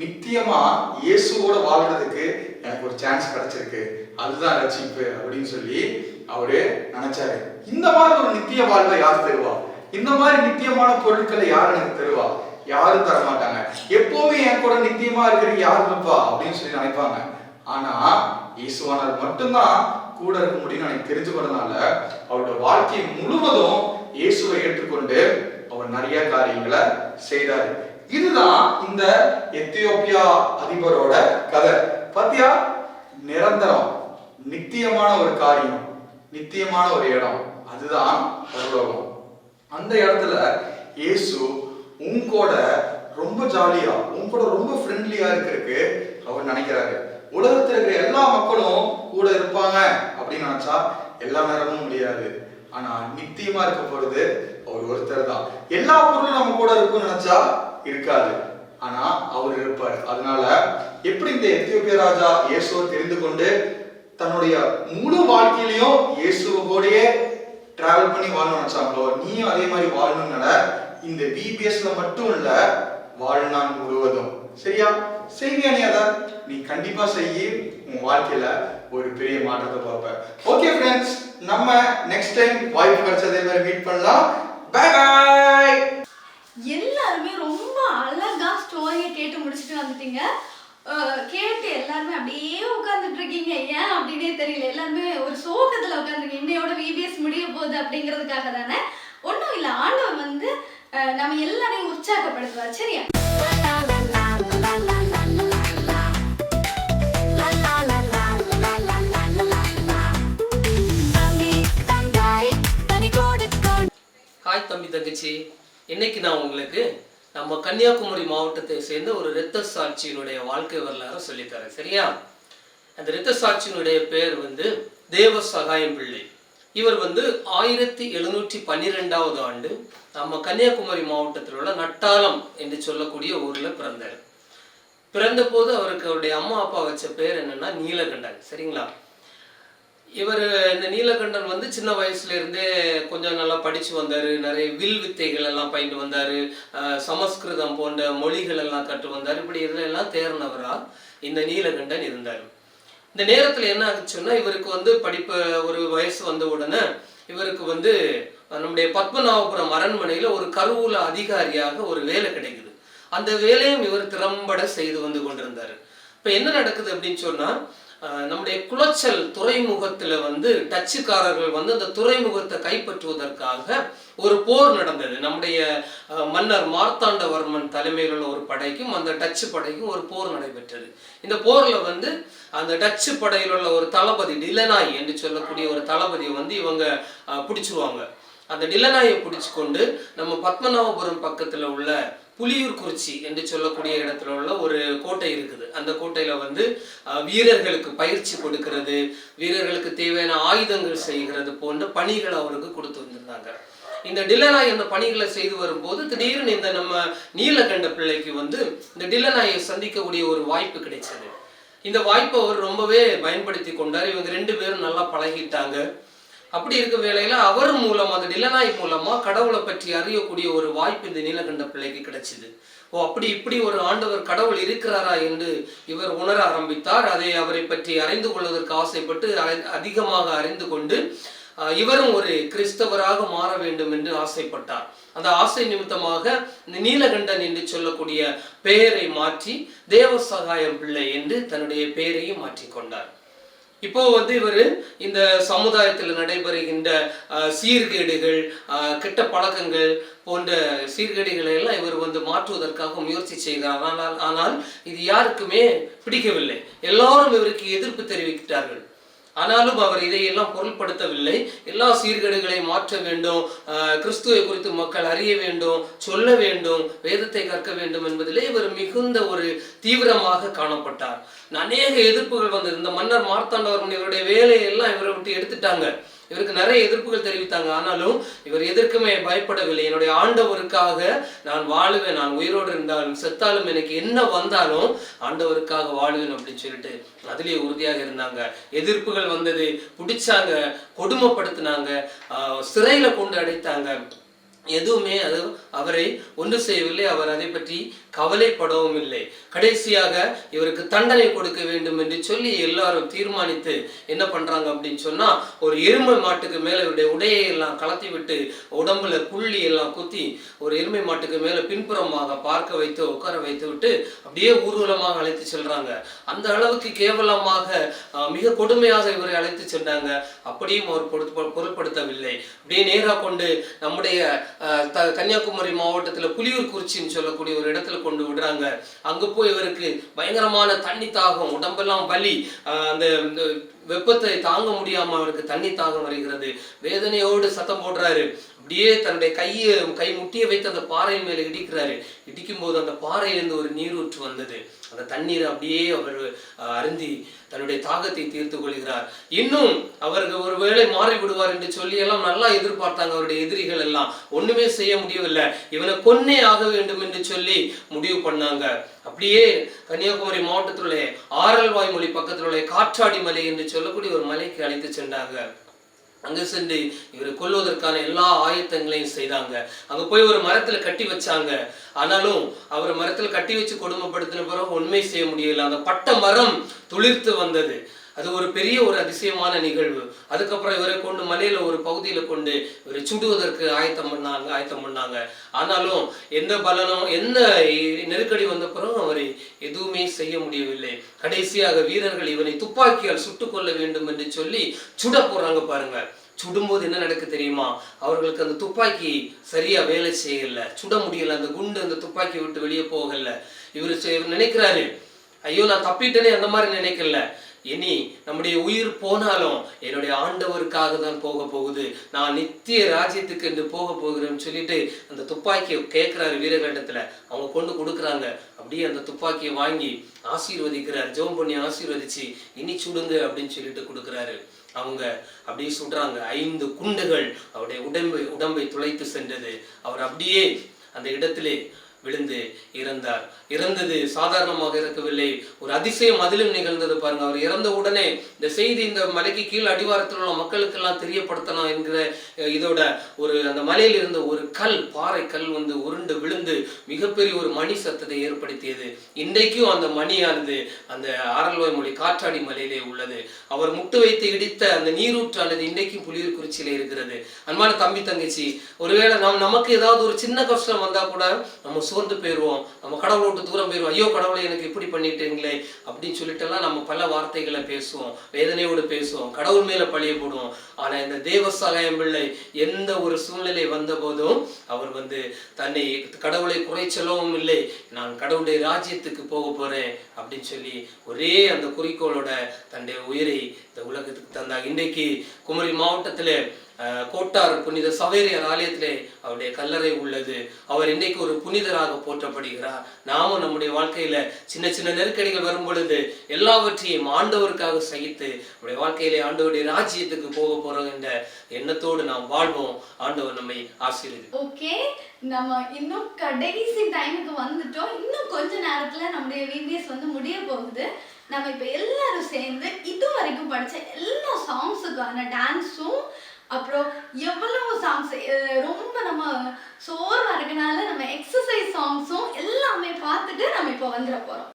நித்தியமா இயேசுவோட வாழ்றதுக்கு எனக்கு ஒரு சான்ஸ் கிடைச்சிருக்கு, அதுதான் ரட்சிப்பு அப்படின்னு சொல்லி அவரு நினைச்சாரு. இந்த மாதிரி ஒரு நித்திய வாழ்வை யார் தருவா? இந்த மாதிரி நித்தியமான பொருட்களை யார் எனக்கு தருவா? யாரும் தர மாட்டாங்க. எப்பவுமே என் கூட நித்தியமா இருக்கிறது யார் இருப்பா அப்படின்னு சொல்லி நினைப்பாங்க. ஆனா இயேசுவானவர் மட்டும்தான் கூட இருக்க முடியும்னு எனக்கு தெரிஞ்சு கொண்டதுனால அவரோட வாழ்க்கை முழுவதும் இயேசுவை ஏற்றுக்கொண்டு அவர் நிறைய காரியங்களை செய்தாரு. இதுதான் இந்த எத்தியோப்பியா அதிபரோட கதை. பாத்தியா, நிரந்தரம், நித்தியமான ஒரு காரியம், நித்தியமான ஒரு இடம், அதுதான் பரலோகம். அந்த இடத்துல இயேசு உன் கூட ரொம்ப ஜாலியா, உன் கூட ரொம்ப ஃப்ரெண்ட்லியா இருக்கிறதுக்கு அவர் நினைக்கிறாரு. உலகத்துல இருக்கிற எல்லா மக்களும் கூட இருப்பாங்க அப்படின்னு நினைச்சா எல்லா நேரமும் முடியாது. ஆனா நித்தியமா இருக்க போறது அவர் ஒருத்தர் தான். எல்லா பொருளும் நம்ம கூட இருக்கும்னு நினைச்சா இருக்காது, ஆனா அவர் இருப்பார். அதனால எப்படி இந்த எத்தியோப்பிய ராஜா இயேசுவை தெரிந்து கொண்டு தன்னுடைய முழு வாழ்க்கையிலையும் இயேசுவோடையே டிராவல் பண்ணி வாழணும்னு நினைச்சாங்களோ, நீயும் அதே மாதிரி வாழணும்னால இந்த VBSல மட்டும் இல்ல, வாழ்நாள் முழுவதும். சரியா? செய்வியா நீ? அதை நீ கண்டிப்பா செய்யி, உன் வாழ்க்கையில ஒரு பெரிய மாற்றத்தை பார்ப்ப. ஓகே ஃப்ரெண்ட்ஸ், நம்ம நெக்ஸ்ட் டைம் வாய்ப்பு கிடைச்சதே மாதிரி மீட் பண்ணலாம். Bye bye. எல்லாருமே ரொம்ப அழகா ஸ்டோரியை கேட்டு முடிச்சுட்டு வந்துட்டீங்க. கேட்டு எல்லாருமே அப்படியே உட்கார்ந்துட்டு இருக்கீங்க. ஏன் அப்படின்னே தெரியல. எல்லாருமே ஒரு சோகத்துல உட்காந்துருக்கீங்க. இன்னையோட VBS முடிய போகுது அப்படிங்கிறதுக்காக தானே. ஒன்றும் இல்லை, ஆண்டவர் வந்து நம்ம எல்லாரையும் உற்சாகப்படுத்துவார். சரியா? ஹாய் தம்பி தங்கச்சி, இன்னைக்கு நான் உங்களுக்கு நம்ம கன்னியாகுமரி மாவட்டத்தை சேர்ந்த ஒரு இரத்த சாட்சியினுடைய வாழ்க்கை வரலாறு சொல்லித்தரேன். சரியா? அந்த இரத்த சாட்சியினுடைய பேர் வந்து தேவ சகாயம் பிள்ளை. இவர் வந்து 1712 ஆண்டு நம்ம கன்னியாகுமரி மாவட்டத்தில் உள்ள நட்டாலம் என்று சொல்லக்கூடிய ஊர்ல பிறந்தார். பிறந்த போது அவருடைய அம்மா அப்பா வச்ச பேர் என்னன்னா நீலகண்டன். சரிங்களா? இவர் இந்த நீலகண்டன் வந்து சின்ன வயசுல இருந்தே கொஞ்சம் நல்லா படிச்சு வந்தாரு. நிறைய வில் வித்தைகள் எல்லாம் பயின்று வந்தாரு. சமஸ்கிருதம் போன்ற மொழிகள் எல்லாம் கற்று வந்தார். இப்படி இதெல்லாம் தேர்ந்தவரா இந்த நீலகண்டன் இருந்தார். இந்த நேரத்துல என்ன ஆச்சுன்னா, இவருக்கு வந்து படிப்பு ஒரு வயசு வந்த உடனே இவருக்கு வந்து நம்முடைய பத்மநாபபுரம் அரண்மனையில ஒரு கருவூல அதிகாரியாக ஒரு வேலை கிடைக்குது. அந்த வேலையும் இவர் திறம்பட செய்து வந்து கொண்டிருந்தாரு. இப்ப என்ன நடக்குது அப்படின்னு சொன்னா, நம்முடைய குளச்சல் துறைமுகத்துல வந்து டச்சுக்காரர்கள் வந்து அந்த துறைமுகத்தை கைப்பற்றுவதற்காக ஒரு போர் நடந்தது. நம்முடைய மன்னர் மார்த்தாண்டவர்மன் தலைமையில் உள்ள ஒரு படைக்கும் அந்த டச்சு படைக்கும் ஒரு போர் நடைபெற்றது. இந்த போர்ல வந்து அந்த டச்சு படையில் உள்ள ஒரு தளபதி டிலனாய் என்று சொல்லக்கூடிய ஒரு தளபதியை வந்து இவங்க பிடிச்சிருவாங்க. அந்த டிலனாயை பிடிச்சு கொண்டு நம்ம பத்மநாபபுரம் பக்கத்துல உள்ள புலியூர் குறிச்சி என்று சொல்லக்கூடிய இடத்துல உள்ள ஒரு கோட்டை இருக்குது. அந்த கோட்டையில வந்து வீரர்களுக்கு பயிற்சி கொடுக்கிறது, வீரர்களுக்கு தேவையான ஆயுதங்கள் செய்கிறது போன்ற பணிகளை அவருக்கு கொடுத்து வந்திருந்தாங்க. இந்த டிலனாய் அந்த பணிகளை செய்து வரும்போது திடீர்னு இந்த நம்ம நீலகண்ட பிள்ளைக்கு வந்து இந்த டிலனாயை சந்திக்கக்கூடிய ஒரு வாய்ப்பு கிடைச்சது. இந்த வாய்ப்பை அவர் ரொம்பவே பயன்படுத்தி கொண்டார். இவங்க 2 பேரும் நல்லா பழகிட்டாங்க. அப்படி இருக்க வேளையில அவர் மூலமா, அந்த டிலனாய் மூலமா கடவுளை பற்றி அறியக்கூடிய ஒரு வாய்ப்பு இந்த நீலகண்ட பிள்ளைக்கு கிடைச்சிது. ஓ, அப்படி இப்படி ஒரு ஆண்டவர் கடவுள் இருக்கிறாரா என்று இவர் உணர ஆரம்பித்தார். அதை அவரை பற்றி அறிந்து கொள்வதற்கு ஆசைப்பட்டு அதிகமாக அறிந்து கொண்டு இவரும் ஒரு கிறிஸ்தவராக மாற வேண்டும் என்று ஆசைப்பட்டார். அந்த ஆசை நிமித்தமாக இந்த நீலகண்டன் என்று சொல்லக்கூடிய பெயரை மாற்றி தேவ சகாயம் பிள்ளை என்று தன்னுடைய பெயரையும் மாற்றிக்கொண்டார். இப்போ வந்து இவர் இந்த சமுதாயத்தில் நடைபெறுகின்ற சீர்கேடுகள், கெட்ட பழக்கங்கள் போன்ற சீர்கேடுகளை எல்லாம் இவர் வந்து மாற்றுவதற்காக முயற்சி செய்கிறார். ஆனால் இது யாருக்குமே பிடிக்கவில்லை. எல்லாரும் இவருக்கு எதிர்ப்பு தெரிவிக்கிறார்கள். ஆனாலும் அவர் இதையெல்லாம் பொருட்படுத்தவில்லை. எல்லா சீர்கேடுகளையும் மாற்ற வேண்டும், கிறிஸ்துவை குறித்து மக்கள் அறிய வேண்டும், சொல்ல வேண்டும், வேதத்தை கற்க வேண்டும் என்பதிலே இவர் மிகுந்த ஒரு தீவிரமாக காணப்பட்டார். அநேக எதிர்ப்புகள் வந்தது. இந்த மன்னர் மார்த்தாண்டவர்மன் இவருடைய வேலையெல்லாம் இவரை விட்டு எடுத்துட்டாங்க. இவருக்கு நிறைய எதிர்ப்புகள் தெரிவித்தாங்க. ஆனாலும் இவர் எதற்குமே பயப்படவில்லை. என்னுடைய ஆண்டவருக்காக நான் வாழுவேன், நான் உயிரோடு இருந்தாலும் செத்தாலும் எனக்கு என்ன வந்தாலும் ஆண்டவருக்காக வாழ்வேன் அப்படின்னு சொல்லிட்டு அதிலேயே உறுதியாக இருந்தாங்க. எதிர்ப்புகள் வந்தது, பிடிச்சாங்க, கொடுமைப்படுத்தினாங்க, சிறையில கொண்டு அடைத்தாங்க. எதுவுமே அது அவரை ஒன்று செய்யவில்லை. அவர் அதை பற்றி கவலைப்படவும் இல்லை. கடைசியாக இவருக்கு தண்டனை கொடுக்க வேண்டும் என்று சொல்லி எல்லாரும் தீர்மானித்து என்ன பண்றாங்க அப்படின்னு சொன்னா, ஒரு எருமை மாட்டுக்கு மேல இவருடைய உடையை எல்லாம் கலத்தி விட்டு உடம்புல புள்ளி எல்லாம் குத்தி ஒரு எருமை மாட்டுக்கு மேல பின்புறமாக பார்க்க வைத்து உட்கார வைத்து விட்டு அப்படியே ஊர்வலமாக அழைத்து செல்றாங்க. அந்த அளவுக்கு கேவலமாக மிக கொடுமையாக இவரை அழைத்து சென்றாங்க. அப்படியும் அவர் பொருட்படுத்தவில்லை. அப்படியே நேராக கொண்டு நம்முடைய கன்னியாகுமரி மாவட்டத்துல புலியூர்குறிச்சின்னு சொல்லக்கூடிய ஒரு இடத்துல கொண்டு விடுறாங்க. அங்க போய் இவருக்கு பயங்கரமான தண்ணி தாகம், உடம்பெல்லாம் வலி, அந்த வெப்பத்தை தாங்க முடியாம அவருக்கு தண்ணி தாகம் வருகிறது. வேதனையோடு சத்தம் போடுறாரு. அப்படியே தன்னுடைய கை முட்டியை வைத்து அந்த பாறை மேல இடிக்கிறாரு. இடிக்கும் போது அந்த பாறையிலிருந்து ஒரு நீரூற்று வந்தது. அந்த தண்ணீரை அப்படியே அவர் அருந்தி தன்னுடைய தாகத்தை தீர்த்து கொள்கிறார். இன்னும் அவருக்கு ஒரு வேளை மாறி விடுவார் என்று சொல்லி எல்லாம் நல்லா எதிர்பார்த்தாங்க. அவருடைய எதிரிகள் எல்லாம் ஒண்ணுமே செய்ய முடியவில்லை. இவனை கொன்னே ஆக வேண்டும் என்று சொல்லி முடிவு பண்ணாங்க. அப்படியே கன்னியாகுமரி மாவட்டத்தில் உள்ள ஆரல்வாய்மொழி பக்கத்தில் உள்ள காற்றாடி மலை என்று சொல்லக்கூடிய ஒரு மலைக்கு அழைத்து சென்றாங்க. அங்க சென்று இவரை கொல்வதற்கான எல்லா ஆயத்தங்களையும் செய்தாங்க. அங்க போய் ஒரு மரத்துல கட்டி வச்சாங்க. ஆனாலும் அவர் மரத்துல கட்டி வச்சு கொடுமைப்படுத்தின பிறகு உண்மை செய்ய முடியல. அந்த பட்ட மரம் துளிர்த்து வந்தது. அது ஒரு பெரிய ஒரு அதிசயமான நிகழ்வு. அதுக்கப்புறம் இவரை கொண்டு மலையில ஒரு பகுதியில கொண்டு இவரை சுடுவதற்கு ஆயத்தம் பண்ணாங்க. ஆனாலும் எந்த பலனும் எந்த நெருக்கடி வந்த பிறகு அவரை எதுவுமே செய்ய முடியவில்லை. கடைசியாக வீரர்கள் இவனை துப்பாக்கியால் சுட்டுக் கொள்ள வேண்டும் என்று சொல்லி சுட போறாங்க. பாருங்க, சுடும்போது என்ன நடக்கு தெரியுமா? அவர்களுக்கு அந்த துப்பாக்கி சரியா வேலை செய்யல, சுட முடியல. அந்த குண்டு அந்த துப்பாக்கி விட்டு வெளியே போகல. இவரு நினைக்கிறாரு, ஐயோ நான் தப்பிட்டேனே, அந்த மாதிரி நினைக்கல. இனி நம்முடைய உயிர் போனாலும் என்னுடைய ஆண்டவருக்காக தான் போக போகுது, நான் நித்திய ராஜ்யத்துக்கு என்று போக போகிறேன்னு சொல்லிட்டு அந்த துப்பாக்கியை கேட்கிறாரு வீரர்களிடத்துல. அவங்க கொண்டு கொடுக்குறாங்க. அப்படியே அந்த துப்பாக்கியை வாங்கி ஆசீர்வதிக்கிறார். ஜெபம் பண்ணி ஆசீர்வதிச்சு இனி சுடுங்க அப்படின்னு சொல்லிட்டு கொடுக்குறாரு. அவங்க அப்படியே சுடுறாங்க. 5 குண்டுகள் அவருடைய உடம்பை துளைத்து சென்றது. அவர் அப்படியே அந்த இடத்திலே விழுந்து இறந்தார். இறந்தது சாதாரணமாக இருக்கவில்லை, ஒரு அதிசயம் அதிலும் நிகழ்ந்தது. பாருங்க, அவர் இறந்த உடனே இந்த செய்தி இந்த மலைக்கு கீழ் அடிவாரத்தில் உள்ள மக்களுக்கெல்லாம் தெரியப்படுத்தணும் என்கிற இதோட ஒரு அந்த மலையில் இருந்த ஒரு பாறை கல் வந்து உருண்டு விழுந்து மிகப்பெரிய ஒரு மணி சத்தத்தை ஏற்படுத்தியது. இன்றைக்கும் அந்த மணியானது அந்த ஆரல்வாய்மொழி காற்றாடி மலையிலே உள்ளது. அவர் முட்டு வைத்து இடித்த அந்த நீரூற்றானது இன்றைக்கும் புலியூர்குறிச்சியிலே இருக்கிறது. அன்பான தம்பி தங்கச்சி, ஒருவேளை நமக்கு ஏதாவது ஒரு சின்ன கஷ்டம் வந்தா கூட நம்ம சோர்ந்து போயிடுவோம், நம்ம கடவுளோட்டு தூரம் போயிடுவோம். ஐயோ கடவுளை எனக்கு இப்படி பண்ணிட்டீங்களே அப்படின்னு சொல்லிட்டு எல்லாம் நம்ம பல வார்த்தைகளை பேசுவோம், வேதனையோடு பேசுவோம், கடவுள் மேல பழிய போடுவோம். ஆனா இந்த தேவசகாயம் பிள்ளை எந்த ஒரு சூழ்நிலை வந்த போதும் அவர் வந்து தன்னை கடவுளை குறை சொல்லவும் இல்லை, நான் கடவுளுடைய ராஜ்யத்துக்கு போக போறேன் அப்படின்னு சொல்லி ஒரே அந்த குறிக்கோளோட தன்னுடைய உயிரை இந்த உலகத்துக்கு தந்தார். இன்றைக்கு குமரி மாவட்டத்துல கோட்டார் புனித சவேரியார் ஆலயத்திலே அவருடைய கல்லறை உள்ளது. அவர் இன்னைக்கு ஒரு புனிதராக போற்றப்படுகிறார். நாமும் நம்முடைய வாழ்க்கையில சின்ன சின்ன நெருக்கடிகள் வரும் பொழுது எல்லாவற்றையும் ஆண்டவருக்காக சகித்து நம்முடைய வாழ்க்கையிலே ஆண்டவருடைய ராஜ்யத்துக்கு போக போறோம் என்ற எண்ணத்தோடு நாம் வாழ்வோம். ஆண்டவர் நம்மை ஆசீர்வதிப்பார். ஓகே, நம்ம இன்னும் கடைசி டைமுக்கு வந்துட்டோம். இன்னும் கொஞ்ச நேரத்துல நம்முடைய விபிஎஸ் வந்து முடிய போகுது. நம்ம இப்ப எல்லாரும் சேர்ந்து இது வரைக்கும் படிச்ச எல்லா சாங்ஸுக்கான டான்ஸும், அப்புறம் எவ்வளவு சாங்ஸ் ரொம்ப நம்ம சோர்வா இருக்கனால நம்ம எக்ஸசைஸ் சாங்ஸும் எல்லாமே பார்த்துட்டு நம்ம இப்போ வந்துட போறோம்.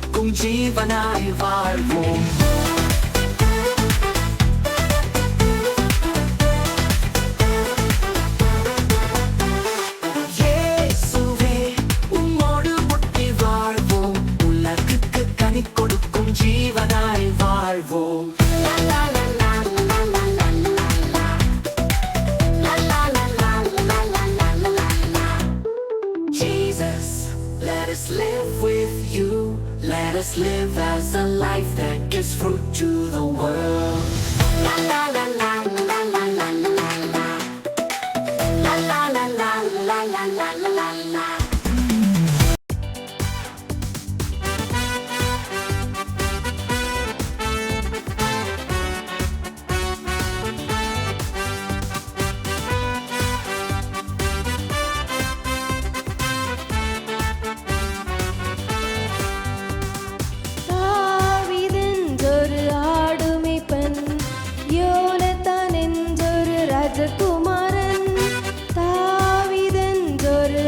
கொடுக்கும் ஜீவனாய் வாழ்வோம். இயேசுவே உம்மோடு ஒட்டி வாழ்வோம். உலகுக்கு கனி கொடுக்கும் ஜீவனாய் வாழ்வோம். லா, லா, லா, லா, லா, லா, லா, லா. La la la la la la la la la la. Jesus, let us live with you. Let us live as a life that gives fruit to the world. La la la la la la la la la. La la la la la la la la la. தாவீதென்றொரு ஆடுமைப்பன், யோனத்தான் என்றொரு ராஜகுமாரன். தாவீதென்றொரு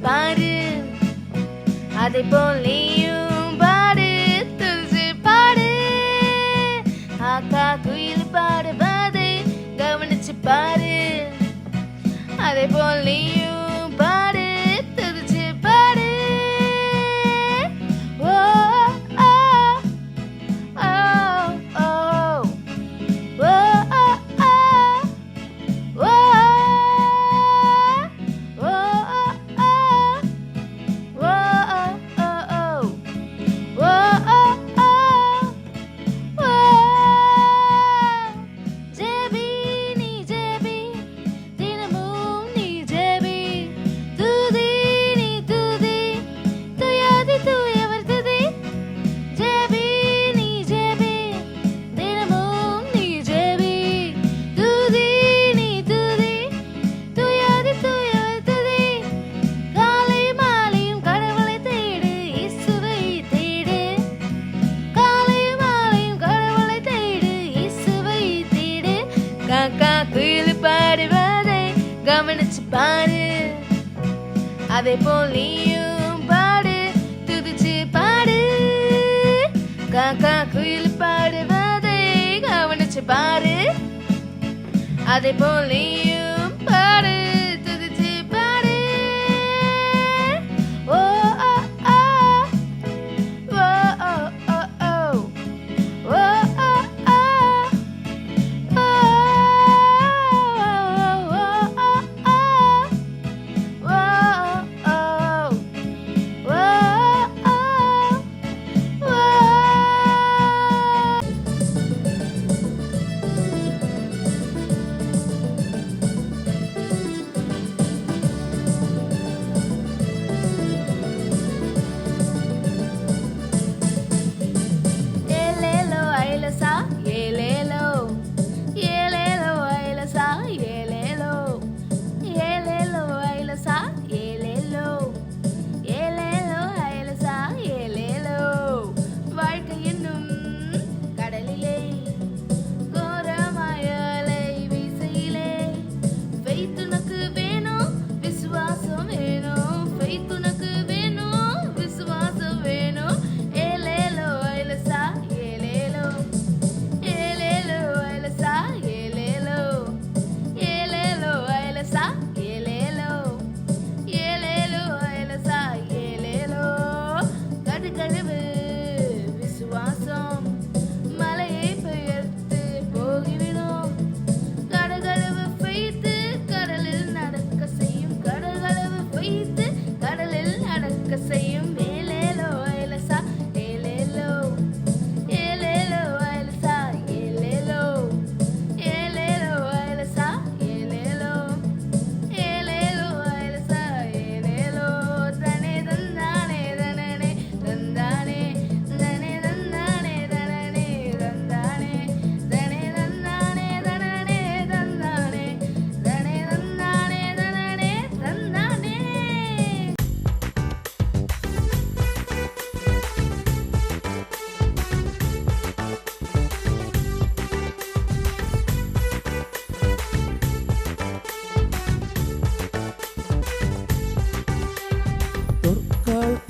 பாரு, அதை போல் நீயும் பாடு, துதிச்சு பாடு. ஆக்கா குயில் பாடுவதை கவனிச்சு பாரு, அதை போல் நீயும் பாடு, துதிச்சு பாடு. ஓ ஓ ஓ ஓ ஓ ஓ கவனிச்சு பாரு, அதை போல் நீயும் பாடு, துதிச்சு பாடு. காக்கா குயில் பாடுவதை கவனிச்சு பாரு, அதை போல் நீயும் பாடு, துதிச்சு பாடு. ஓ ஓ ஓ ஓ ஓ ஓ ஓ ஓ ஓ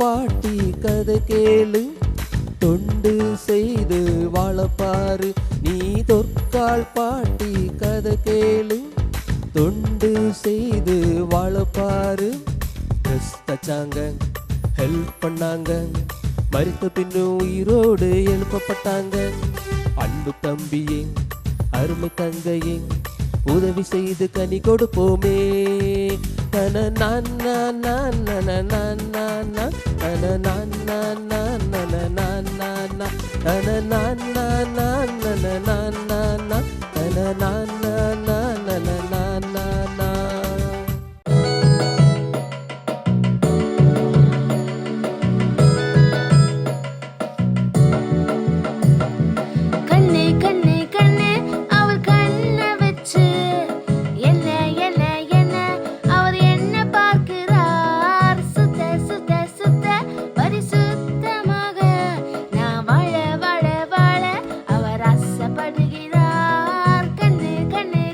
பாட்டி கதை கேளு, தொண்டு செய்து வாழப்பாரு. நீ தொற்கால் பாட்டி கதை கேளு, தொண்டு செய்து வாழப்பாரு. ட்ரெஸ் தச்சாங்க, ஹெல்ப் பண்ணாங்க, மரித்த பின்னும் உயிரோடு எழுப்பப்பட்டாங்க. அன்பு தம்பியே, அருமை தங்கையே, உதவி செய்து கனி கொடுப்போமே. தன நான் நான் நான் நன நான் நான் நான் தன நான் நான் நான் நன நான் நான் நான் தன நான் நான் நான் நன நான் நான் நான் தன நான் நான் நான் நன நான் நான் நான். கண்ணே கண்ணே கண்ணே அவர் கண்ணை வச்சு என்ன என்ன என்ன அவர் என்ன பார்க்கிறார். சுத்த சுத்த சுத்த பரிசுத்தமாக நான் வாழ வாழ வாழ அவர் ஆசைப்படுகிறார். கண்ணே கண்ணே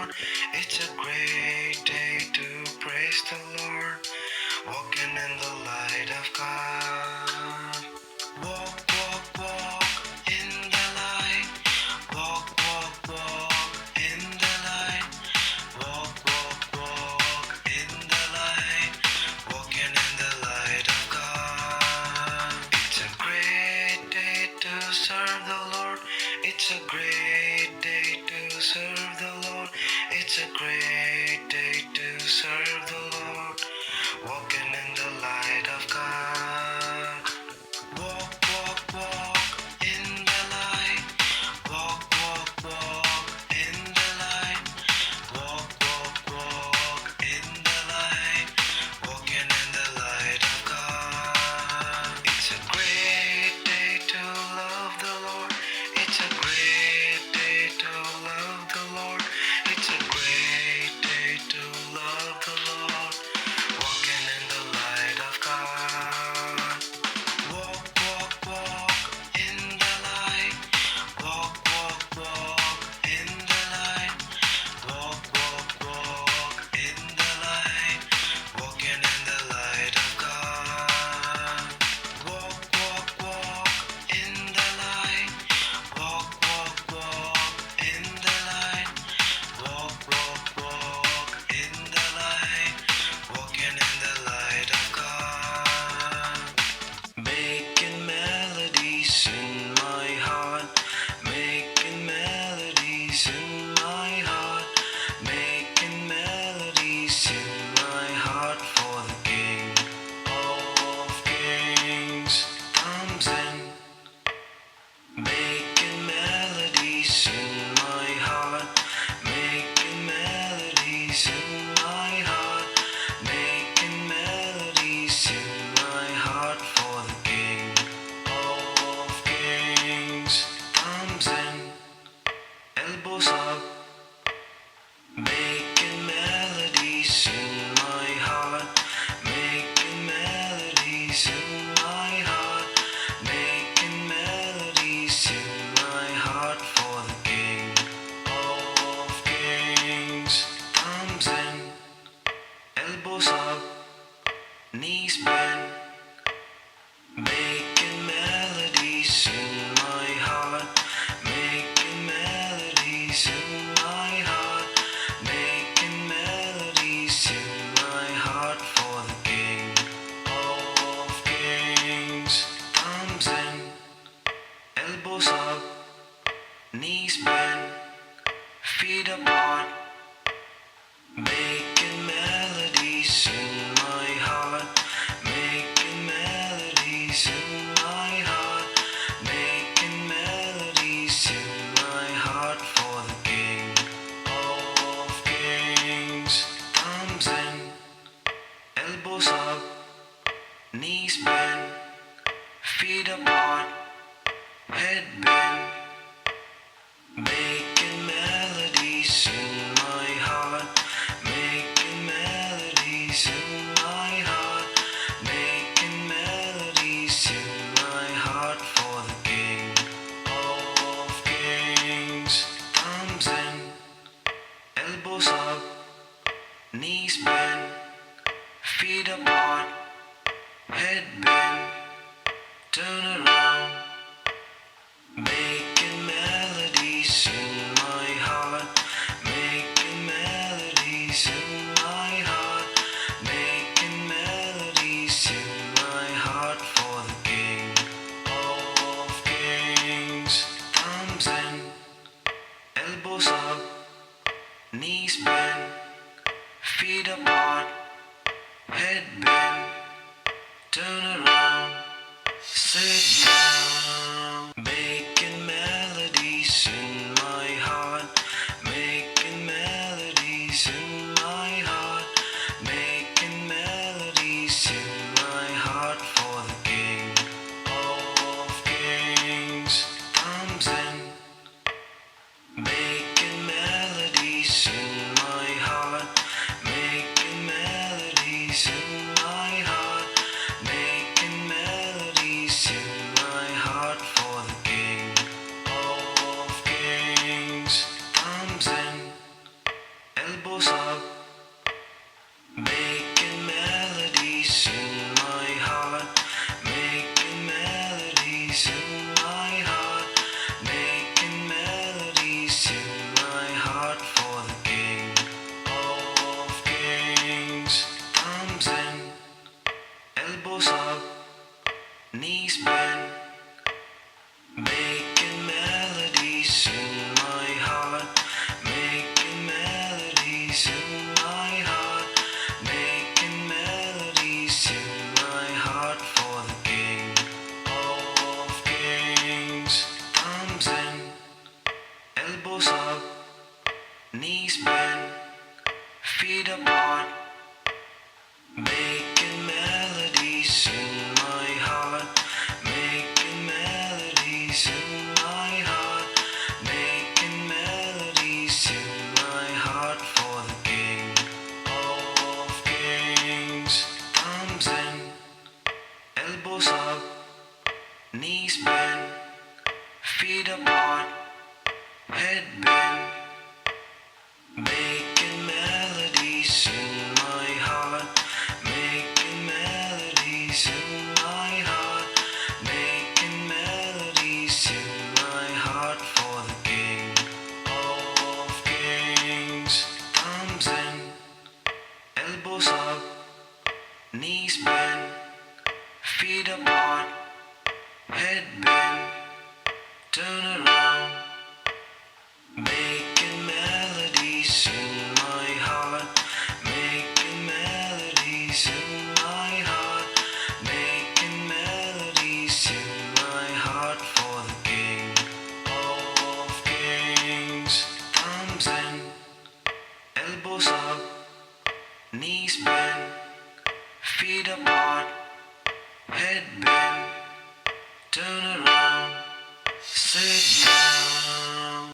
Lord. It's a great day to praise the Lord. Walking in the light of God. Walk, walk, walk in the light. Walk, walk, walk in the light. Walk, walk, walk in the light. Walking in the light of God. It's a great day to serve the Lord. It's a great day to serve the Lord. It's a great day to serve the Lord. Walking in the light of God. Walk, walk, walk in the light. Walk, walk, walk in the light. Walk, walk, walk in the light. Walking in the light of God. It's a great day to love the Lord. It's a great day to love the Lord. It's a great day to love the Lord. Walking in the light of God. Walk, walk, walk in the light. Walk, walk, walk in the light. Walk, walk, walk in the light. Walking in the light of God. Walk, walk, walk in the light. Walk, walk, walk in the light. Walk, walk, walk in the light. Walking in the light of God. Making melodies in my heart. Making melodies in my heart. Making melodies in my heart for the King of Kings comes in. Making melodies in my heart. Making melodies in my heart. Making melodies in my heart for the King of Kings comes in. Elbows up. Making melodies in my heart. Making melodies in my heart. Making melodies in my heart for the King of Kings comes in. Elbows up, knees bent. Making melodies in my heart. Making melodies in my heart. Making melodies in my heart for the King of Kings comes in. Elbows up, knees bent, feet apart. Making melodies in my heart. Making melodies in my heart. Making melodies in my heart for the King of Kings comes in. Elbows up, knees bent, feet apart, head bent. Making melodies in my heart. Making melodies in my heart. Making melodies in my heart for the King of Kings comes in. Elbows up, knees bent, feet apart, head bent. Turn around. Making melodies in my heart. Making melodies in my heart. Making melodies in my heart for the King of Kings comes in. Elbows up, knees bent, feet apart, head bent. Turn around, sit down. Making melodies in my heart. Making melodies in my heart. Making melodies in my heart for the King of Kings comes in. Making melodies in my heart. Making melodies in my heart. Making melodies in my heart for the King of Kings comes in. knees bend, feet apart, making melodies in my heart, making melodies in my heart, making melodies in my heart for the King of Kings. Thumbs in, elbows up, knees bend, feet apart, head bend, making melodies in my heart, making melodies in my heart, making melodies in my heart for the King of Kings. Thumbs in, elbows up, knees bend, feet apart, head bend, turn around, making melodies in my heart, making melodies in my heart, making melodies in my heart for the King of Kings. Thumbs in, elbows up, knees bend, feet apart, head bend, turn around, sit down.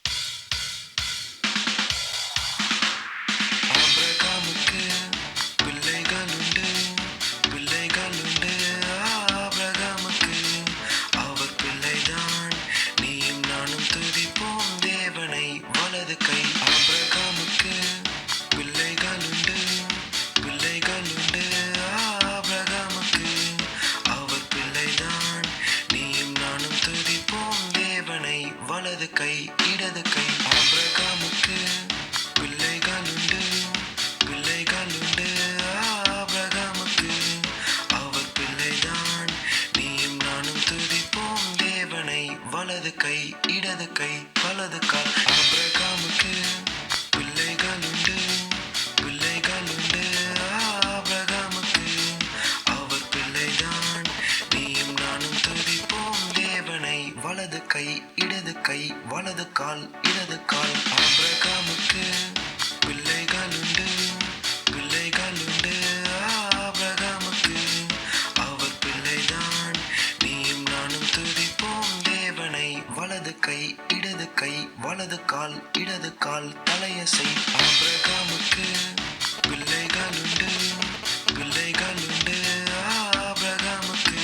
ஆபிரகாமுக்கு பிள்ளைகளுண்டு, பிள்ளைகளுண்டு. ஆபிரகாமுக்கு அவர் பிள்ளைதான். நீயும் நானும் துதிப்போம் தேவனை வலது கை. ஆபிரகாமுக்கு பிள்ளைகளுண்டு, பிள்ளைகளுண்டு. ஆபிரகாமுக்கு அவர் பிள்ளைதான். நீயும் நானும் துதிப்போம் தேவனை வலது கை, இடது கை. ஆபிரகாமுக்கு பிள்ளைகளுண்டு, பிள்ளைகளுண்டு. ஆபிரகாமுக்கு அவர் பிள்ளைதான். நீயும் நானும் துதிப்போம் தேவனை வலது கை, இடது கை, வலது கால். ஆபிரகாமுக்கு பிள்ளைகளுண்டு, பிள்ளைகளுண்டு. ஆபிரகாமுக்கு அவர் பிள்ளைதான். நீயும் நானும் துதிப்போம் தேவனை வலது கை, இடது கை, வலது கால், இடது கால். ஆபிரகாமுக்கு பிள்ளைகளுண்டு, பிள்ளைகளுண்டு. ஆபிரகாமுக்கு அவர் பிள்ளைதான். நீயும் நானும் துதிப்போம் தேவனை வலது கை, இடது கை, வலது கால், இடது கால், தலையசை. ஆபிரகாமுக்கு பிள்ளைகளுண்டு, பிள்ளைகளுண்டு. ஆபிரகாமுக்கு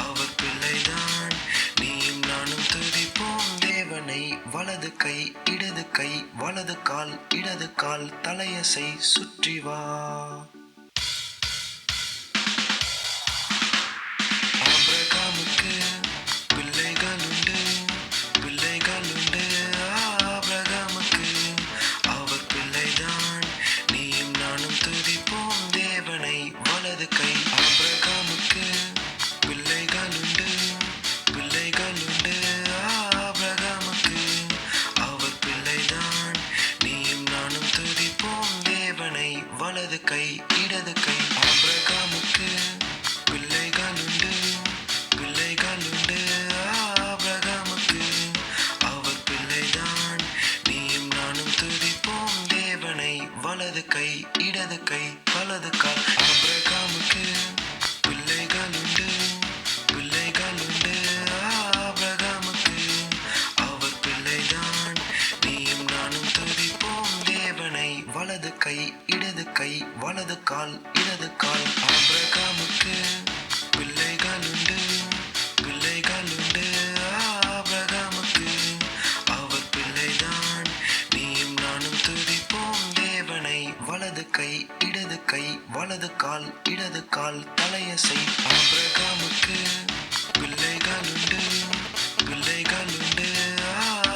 அவர் பிள்ளைதான். நீயும் நானும் துதிப்போம் தேவனை வலது கை, இடது கை, வலது கால், இடது கால், தலையசை. சுற்றி வா. ஆபிரகாமுக்கு பிள்ளைகளுண்டு, பிள்ளைகளுண்டு. ஆபிரகாமுக்கு அவர் பிள்ளைதான். நீயும் நானும் துதிப்போம் தேவனை வலது கை. ஆபிரகாமுக்கு பிள்ளைகளுண்டு, பிள்ளைகளுண்டு. ஆபிரகாமுக்கு அவர் பிள்ளைதான். நீயும் நானும் துதிப்போம் தேவனை வலது கை, இடது கை. ஆபிரகாமுக்கு பிள்ளைகளுண்டு, பிள்ளைகளுண்டு. ஆபிரகாமுக்கு அவர் பிள்ளைதான். நீயும் நானும் துதிப்போம் தேவனை வலது கை, இடது கை, வலது கால். ஆபிரகாமுக்கு பிள்ளைகளுண்டு, பிள்ளைகளுண்டு. ஆபிரகாமுக்கு அவர் பிள்ளைதான். நீயும் நானும் துதிப்போம் தேவனை வலது கை, இடது கை, வலது கால், இடது கால். ஆபிரகாமுக்கு பிள்ளைகளுண்டு, பிள்ளைகளுண்டு. ஆபிரகாமுக்கு அவர் பிள்ளைதான். நீயும் நானும் துதிப்போம் தேவனை வலது கை, இடது கை, வலது கால், இடது கால், தலையசை. ஆபிரகாமுக்கு பிள்ளைகளுண்டு, பிள்ளைகளுண்டு.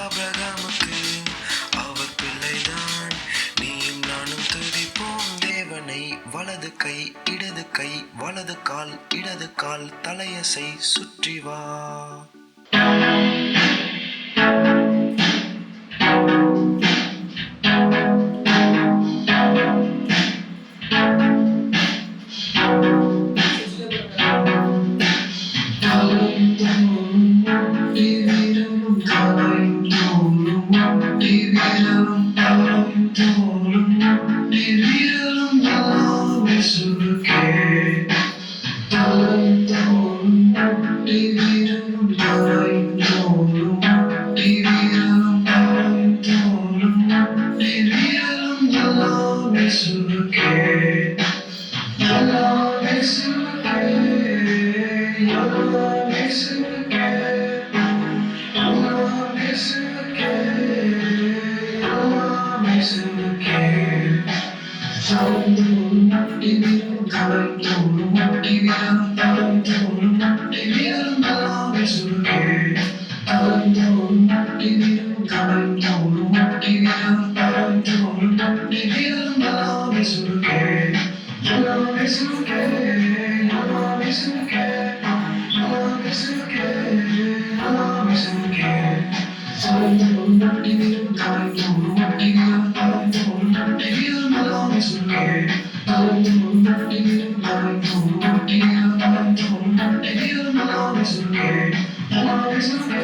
ஆபிரகாமுக்கு அவர் பிள்ளைதான். நீயும் நானும் துதிப்போம் தேவனை வலது கை, இடது கை, வலது கால், இடது கால், தலையசை. சுற்றி வா. Dividam, தோளும் விரலும் எல்லாம் இயேசுவுக்கே. தலை தோளும் விரலும் தலை தோளும் விரலும் தலை தோளும் விரலும் எல்லாம் இயேசுவுக்கே. எல்லாம் இயேசுவுக்கே. எல்லாம் இயேசுவுக்கே. எல்லாம் இயேசுவுக்கே. எல்லாம் இயேசுவுக்கே. தலை தோளும் விரலும் தலை தோளும் விரலும் எல்லாம் இயேசுவுக்கே. தலை தோளும் விரலும் தலை தோளும் விரலும் தலை தோளும் விரலும் எல்லாம் இயேசுவுக்கே. எல்லாம் இயேசுவுக்கே. எல்லாம் இயேசுவுக்கே. எல்லாம் இயேசுவுக்கே. எல்லாம் இயேசுவுக்கே. தலை தோளும் விரலும் தலை தோளும் விரலும் தலை தோளும் விரலும் எல்லாம் இயேசுவுக்கே. தலை தோளும் விரலும் தலை தோளும் விரலும் தலை தோளும் விரலும் எல்லாம் இயேசுவுக்கே. எல்லாம் இயேசுவுக்கே.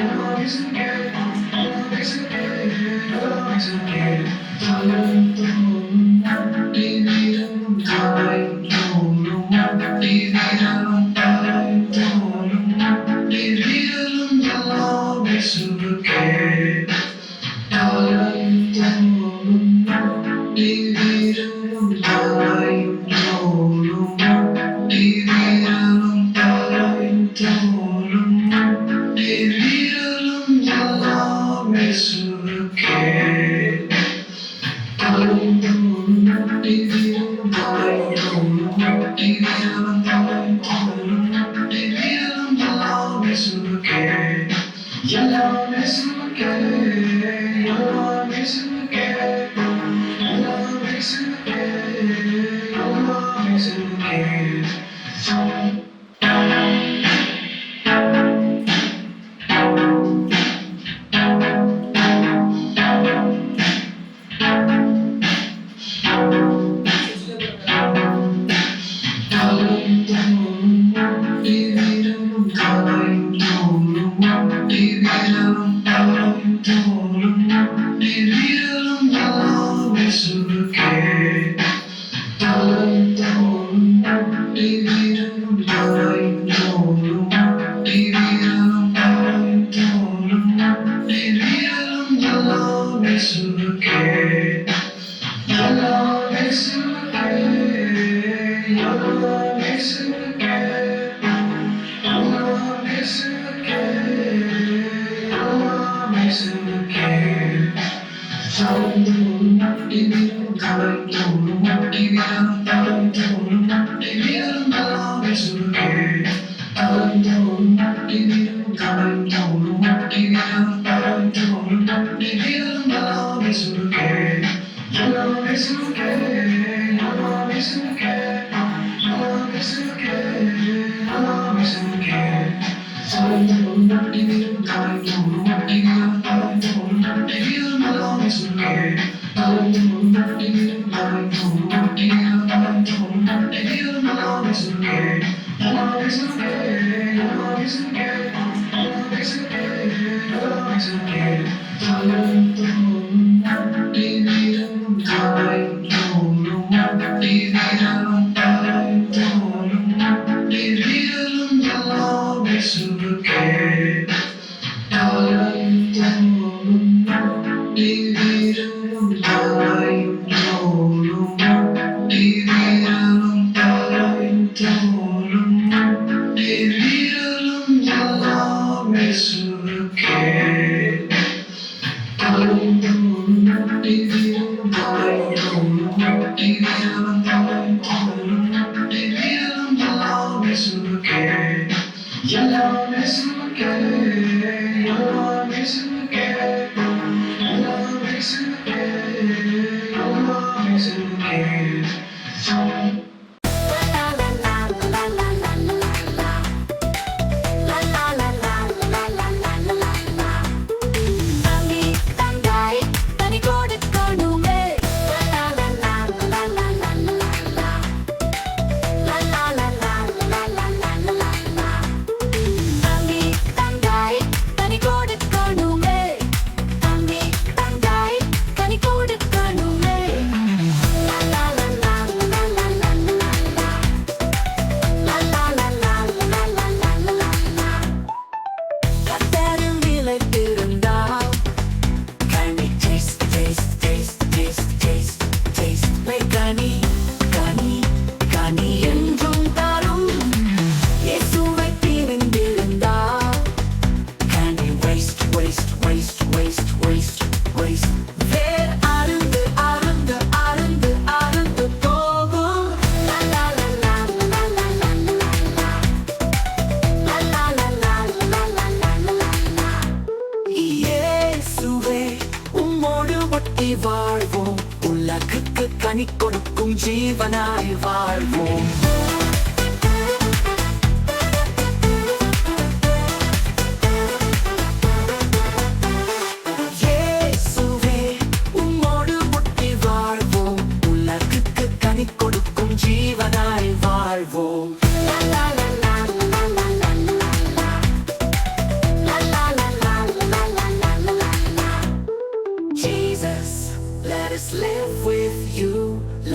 எல்லாம் இயேசுவுக்கே. எல்லாம் இயேசுவுக்கே. எல்லாம் இயேசுவுக்கே. தலை தோளும் விரலும் தலை தோளும் விரலும் தலை தோளும் விரலும் எல்லாம் இயேசுவுக்கே. தலை தோளும் விரலும் தலை தோளும் விரலும் தலை தோளும் விரலும் எல்லாம் இயேசுவுக்கே. தலை தோளும் விரலும் தலை தோளும் விரலும் தலை தோளும் விரலும் எல்லாம் இயேசுவுக்கே. எல்லாம் இயேசுவுக்கே. எல்லாம் இயேசுவுக்கே. எல்லாம் இயேசுவுக்கே. எல்லாம் இயேசுவுக்கே. தலை தோளும் விரலும் தலை தோளும் விரலும் தலை தோளும் விரலும் எல்லாம் இயேசுவுக்கே. தலை தோளும் விரலும் தலை தோளும் விரலும் தலை தோளும் விரலும் எல்லாம் இயேசுவுக்கே. எல்லாம் இயேசுவுக்கே. எல்லாம் இயேசுவுக்கே. எல்லாம் இயேசுவுக்கே. எல்லாம் இயேசுவுக்கே. தலை தோளும் விரலும் தலை தோளும் விரலும் தலை தோளும் விரலும் எல்லாம் இயேசுவுக்கே. தலை தோளும் விரலும் தலை தோளும் விரலும் தலை தோளும் விரலும் எல்லாம் இயேசுவுக்கே. எல்லாம் இயேசுவுக்கே. எல்லாம் இயேசுவுக்கே. எல்லாம் இயேசுவுக்கே. எல்லாம் இயேசுவுக்கே. தலை தோளும் விரலும் தலை தோளும் விரலும் தலை தோளும் விரலும் எல்லாம் இயேசுவுக்கே. தலை தோளும் விரலும் தலை தோளும் விரலும் தலை தோளும் விரலும் எல்லாம் இயேசுவுக்கே. எல்லாம் இயேசுவுக்கே. எல்லாம் இயேசுவுக்கே. எல்லாம் இயேசுவுக்கே. எல்லாம் இயேசுவுக்கே. தலை தோளும் விரலும் தலை தோளும் விரலும் தலை தோளும் விரலும் எல்லாம் இயேசுவுக்கே. தலை தோளும் விரலும் தலை தோளும் விரலும் தலை தோளும் விரலும் எல்லாம் இயேசுவுக்கே. தலை தோளும் விரலும் தலை தோளும் விரலும் தலை வாழ்வோம், உலகுக்கு கனி கொடுக்கும் ஜீவனாய் வாழ்வோம். இயேசுவே உம்மோடு ஒட்டி வாழ்வோம், உலகுக்கு கனி கொடுக்கும் ஜீவனாய் வாழ்வோம். லா லா லா லா லா லா லா லா லா. La la la la la la la la la la. Jesus, let us live with you.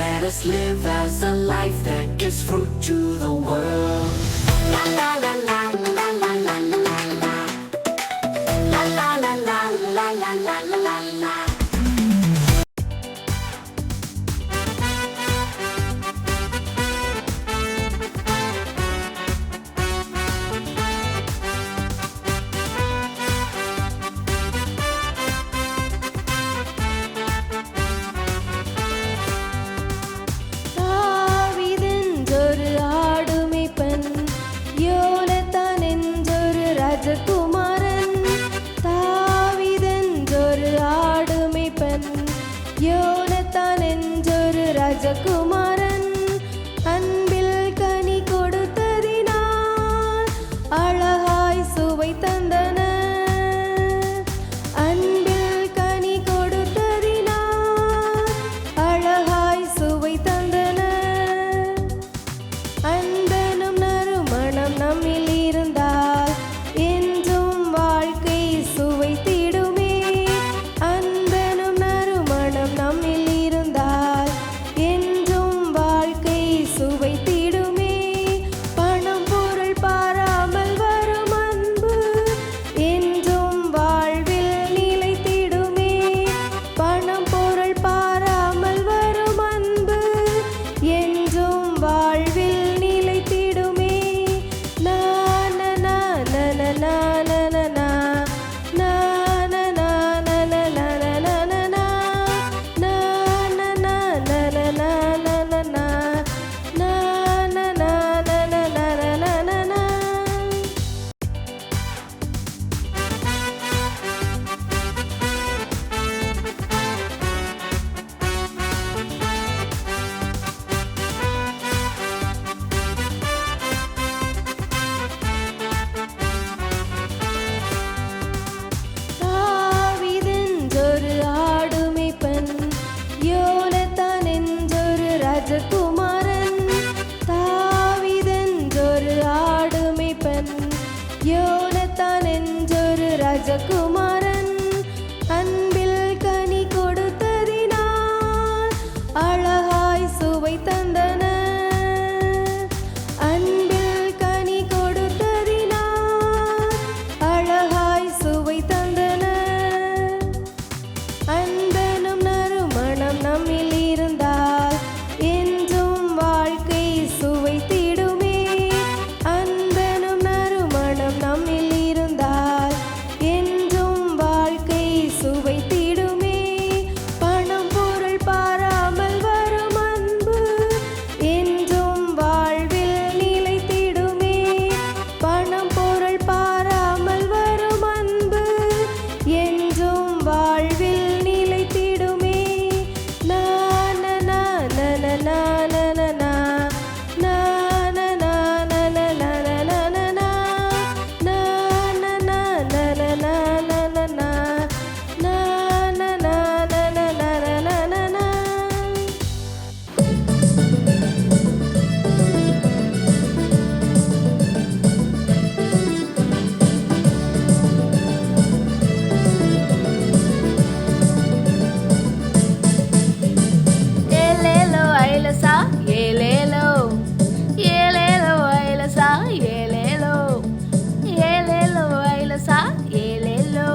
Let us live as a life that gives fruit to the world. La la la la la la la la la. La la la la la la la la la. தாவீதென்றொரு ஆடுமைப்பன், யோனத்தான் என்றொரு ராஜகுமாரன். தாவீதென்றொரு ஆடுமைப்பன், யோனத்தான் என்றொரு ராஜகுமாரன். அன்பில் கனி கொடுத்ததினால் அழகாய் சுவை தந்தனர். அன்பில் கனி கொடுத்ததினால் அழகாய் சுவை தந்தனர். அன்பனும் நறுமணம் நம்மில் இருந்தால் என்றும் வாழ்க்கை சுவைத்திடுமே. அன்பனும் நறுமணம் நம்மில் இருந்தால் என்றும் வாழ்க்கை சுவைத்திடுமே. பணம் பொருள் பாராமல் வரும் அன்பு என்றும் வாழ்வில் நிலைத்திடுமே. பணம் பொருள் பாராமல் வரும் அன்பு என்றும் வாழ்வில் நிலைத்திடுமே. நா நா நா நா நா நா நா நா நா. நா நா நா நா நா நா நா நா நா. நா நா நா நா நா நா நா நா நா. நா நா நா நா நா நா நா நா நா. தாவீதென்றொரு ஆடுமைப்பன், யோனத்தான் என்றொரு ராஜகுமாரன். தாவீதென்றொரு ஆடுமைப்பன், யோனத்தான் என்றொரு ராஜகுமாரன். அன்பில் கனி கொடுத்ததினால் அழகாய் சுவை தந்தனர். அன்பில் கனி கொடுத்ததினால் அழகாய் சுவை தந்தனர். அன்பனும் நறுமணம் நம்மில் இருந்தால் என்றும் வாழ்க்கை சுவைத்திடுமே. அன்பனும் நறுமணம் நம்மில் இருந்தால் என்றும் வாழ்க்கை சுவைத்திடுமே. பணம் பொருள் பாராமல் வரும் அன்பு என்றும் வாழ்வில் நிலைத்திடுமே. பணம் பொருள் பாராமல் வரும் அன்பு என்றும் வாழ்வில் நிலைத்திடுமே. நா நா நா நா நா நா நா நா நா. நா நா நா நா நா நா நா நா நா நா. நா நா நா நா நா நா நா நா நா. நா நா நா நா நா நா நா நா நா. ஏலேலோ ஐலசா ஏலேலோ, ஏலேலோ ஐலசா ஏலேலோ, ஏலேலோ ஐலசா ஏலேலோ,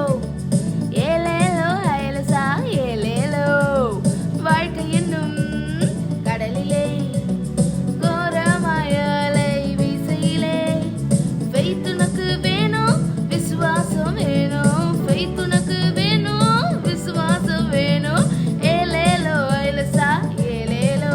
ஏலேலோ ஐலசா ஏலேலோ. வாழ்க்கை என்னும் கடலிலே கோரமாய் அலை வீசையிலே faith உனக்கு வேணும், விசுவாசம் வேணும். faith உனக்கு வேணும், விசுவாசம் வேணும். ஏலேலோ ஐலசா ஏலேலோ,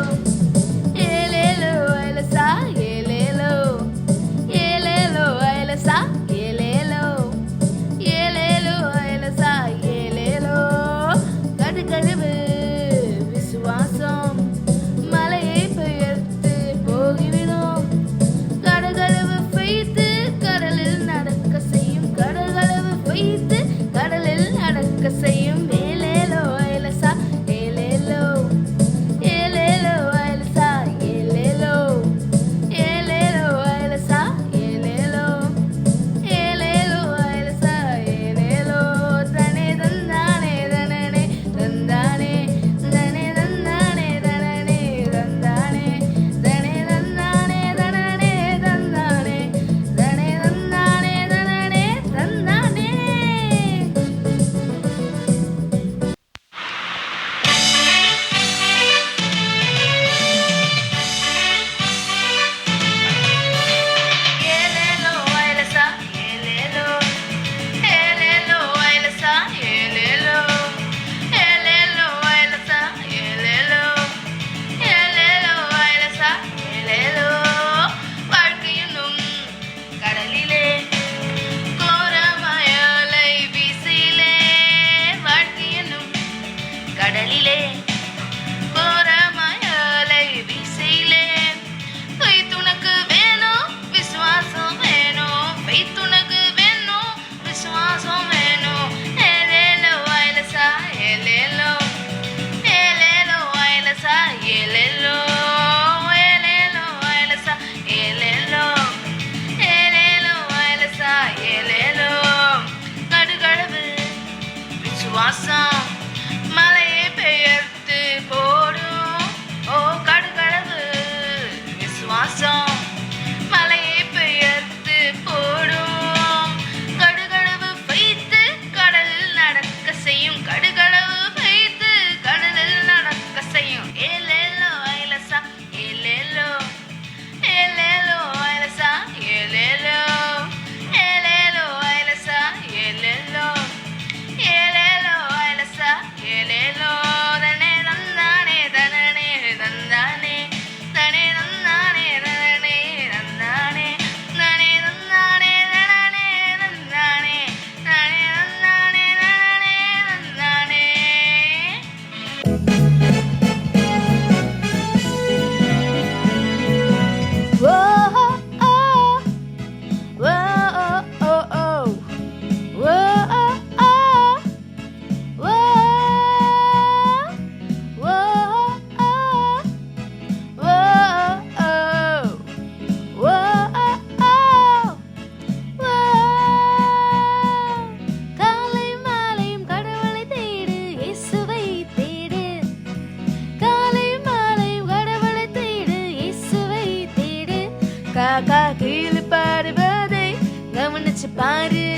பாரு,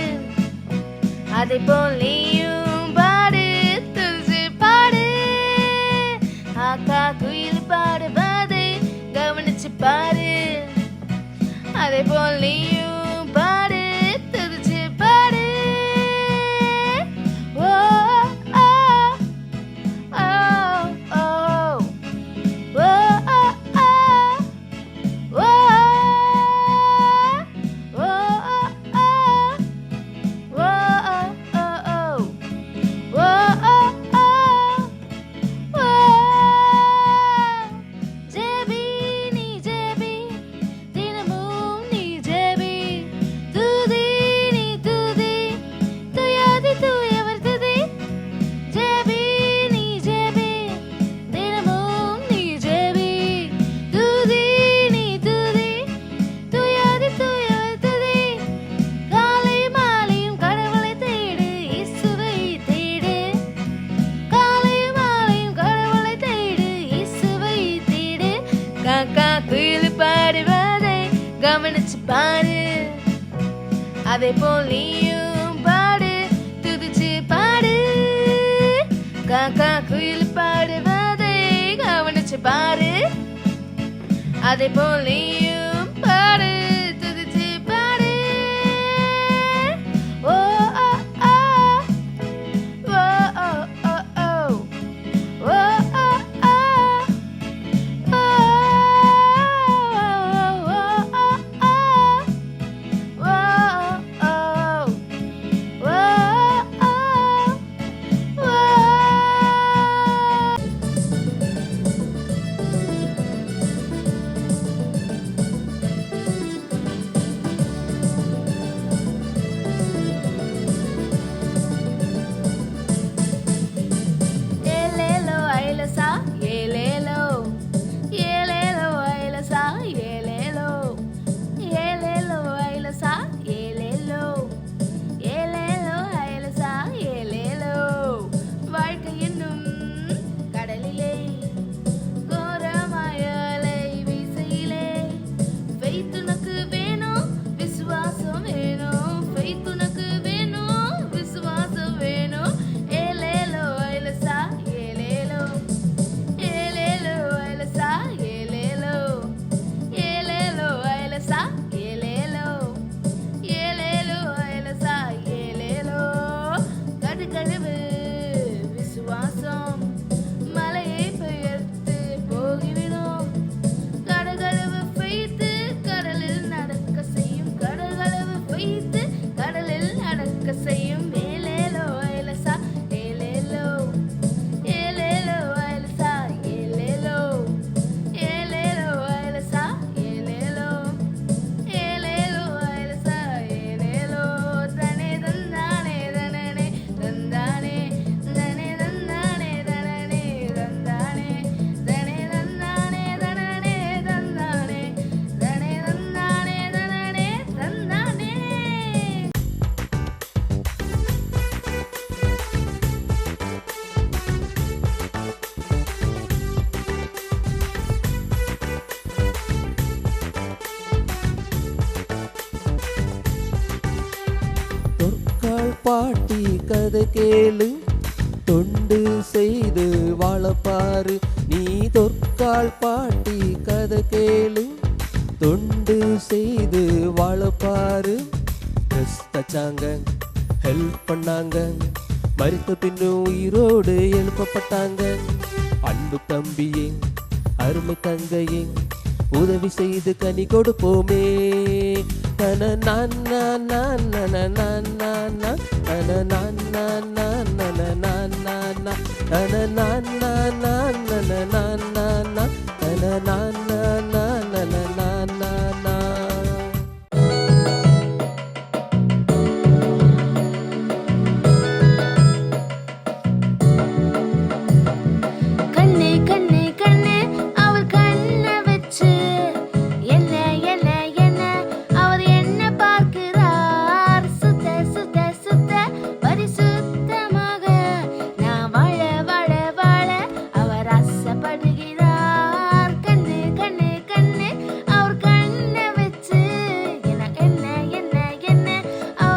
அதை போல் நீயும் பாடு, துதிச்சு பாடு. ஆக்கா குயில் பாடுவதை கவனிச்சு பாரு, அதை போல் நீயும் பாடு, துதிச்சு பாடு. ஓ ஓ ஓ ஓ ஓ ஓ கவனிச்சு பாரு, அதை போல் நீயும் பாடு, துதிச்சு பாடு. காக்கா குயில் பாடுவதை கவனிச்சு பாரு, அதை போல் நீயும் பாடு, துதிச்சு பாடு. ஓ ஓ ஓ ஓ ஓ ஓ ஓ ஓ ஓ பாட்டி கதை கேளு, தொண்டு செய்து வாழப்பாரு. நீ தொற்கால் பாட்டி கதை கேளு, தொண்டு செய்து வாழப்பாரு. ட்ரெஸ் தச்சாங்க, ஹெல்ப் பண்ணாங்க, மரித்த பின்னும் உயிரோடு எழுப்பப்பட்டாங்க. அன்பு தம்பியே, அருமை தங்கையே, உதவி செய்து கனி கொடுப்போமே. தன நான் நான் நான் நன நான் நான் நான் தன நான் நான் நான் நன நான் நான் நான் தன நான் நான் நான் நன நான் நான் நான் தன நான் நான் நான் நன நான் நான் நான். கண்ணே கண்ணே கண்ணே அவர் கண்ணை வச்சு என்ன என்ன என்ன அவர் என்ன பார்க்கிறார். சுத்த சுத்த சுத்த பரிசுத்தமாக நான் வாழ வாழ வாழ அவர் ஆசைப்படுகிறார். கண்ணே கண்ணே கண்ணே அவர் கண்ணை வச்சு என்ன என்ன என்ன என்ன அவர்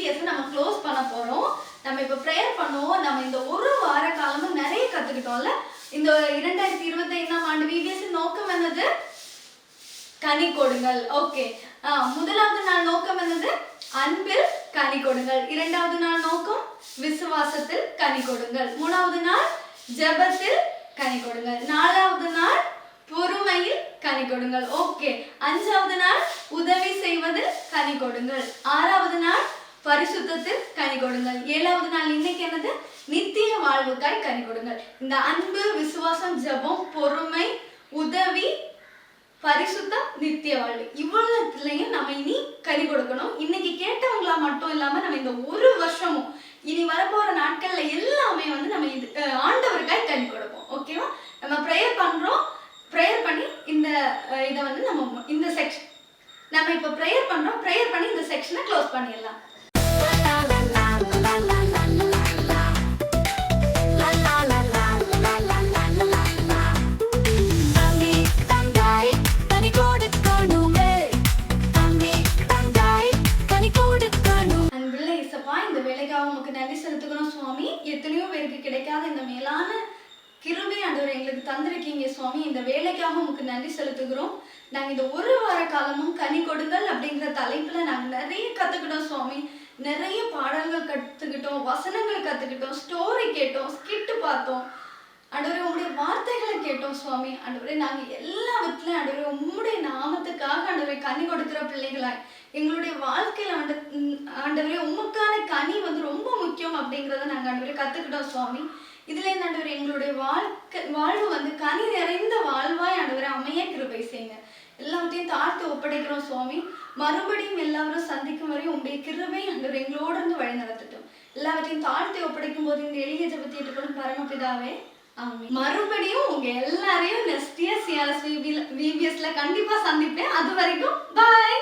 விபிஎஸ் நம்ம க்ளோஸ் பண்ண போறோம். நம்ம இப்ப ப்ரேயர் பண்ணுவோம். நம்ம இந்த ஒரு வார காலமும் நிறைய கத்துக்கிட்டோம்ல. இந்த 2025ஆம் ஆண்டு விபிஎஸ் நோக்கம் என்னது? கனி கொடுங்கள். ஓகே, முதலாவது நாள் நோக்கம் என்னது? அன்பில் கனி கொடுங்கள். இரண்டாவது நாள் நோக்கம் விசுவாசத்தில் கனி கொடுங்கள். மூணாவது நாள் ஜெபத்தில் கனி கொடுங்கள். நாலாவது நாள் பொறுமையில் கனி கொடுங்கள். ஓகே, அஞ்சாவது நாள் உதவி செய்வதில் கனி கொடுங்கள். ஆறாவது நாள் பரிசுத்தத்தில் கனி கொடுங்கள். ஏழாவது நாள் இன்னைக்கு என்னது? நித்திய வாழ்வுக்காய் கனி கொடுங்கள். இந்த அன்பு, விசுவாசம், ஜெபம், பொறுமை, உதவி, பரிசுத்தம், நித்திய வாழ்வு இவ்வளவுலயும் நம்ம இனி கனி கொடுக்கணும். இன்னைக்கு கேட்டவங்களா மட்டும் இல்லாம நம்ம இந்த ஒரு வருஷமும் இனி வரப்போற நாட்கள்ல எல்லாமே நம்ம இது ஆண்டவருக்காய் கனி கொடுப்போம். ஓகேவா? நம்ம ப்ரேயர் பண்றோம். ப்ரேயர் பண்ணி இந்த இதை நம்ம இந்த செக்ஷன் நம்ம இப்போ ப்ரேயர் பண்றோம். ப்ரேயர் பண்ணி இந்த செக்ஷனை க்ளோஸ் பண்ணிடலாம். உமக்கு நன்றி செலுத்துகிறோம் சுவாமி. எத்தனையோ பேருக்கு கிடைக்காத இந்த மேலான கிருபை ஆண்டவரே எங்களுக்கு தந்திருக்கீங்க சுவாமி. இந்த வேலைக்காக உமக்கு நன்றி செலுத்துகிறோம். நாங்கள் இந்த ஒரு வார காலமும் கனி கொடுங்கள் அப்படிங்கிற தலைப்புல நாங்கள் நிறைய கத்துக்கிட்டோம் சுவாமி. நிறைய பாடல்கள் கத்துக்கிட்டோம், வசனங்கள் கத்துக்கிட்டோம், ஸ்டோரி கேட்டோம், ஸ்கிட்டு பார்த்தோம். ஆண்டவரே உங்களுடைய வார்த்தைகளை கேட்டோம் சுவாமி. ஆண்டவரே நாங்கள் எல்லா விதத்துலையும் ஆண்டவரே உம்முடைய நாமத்துக்காக ஆண்டவரே கனி கொடுக்கிற பிள்ளைகளாய் எங்களுடைய வாழ்க்கையில ஆண்டவரே உமக்கான கனி ரொம்ப முக்கியம் அப்படிங்கிறத நாங்கள் ஆண்டவரே கத்துக்கிட்டோம் சுவாமி. இதுல இருந்து ஆண்டவரே எங்களுடைய வாழ்வு கனி நிறைந்த வாழ்வாய் ஆண்டவரே அமைய கிருபை செய்யுங்க. எல்லாத்தையும் தாழ்த்து ஒப்படைக்கிறோம் சுவாமி. மறுபடியும் எல்லாரும் சந்திக்கும் வரை உங்களுடைய கிருபை ஆண்டவரே எங்களோட இருந்து வழி நடத்தட்டும். எல்லாவற்றையும் தாழ்த்தி ஒப்படைக்கும் போது இந்த எளிய ஜெபத்தை ஏற்றுக்கொள்ளும் பரமபிதாவே, ஆமென். மறுபடியும் உங்க எல்லாரையும் நெக்ஸ்ட் இயர் CRS VBSல கண்டிப்பா சந்திப்பேன். அது வரைக்கும் பாய்.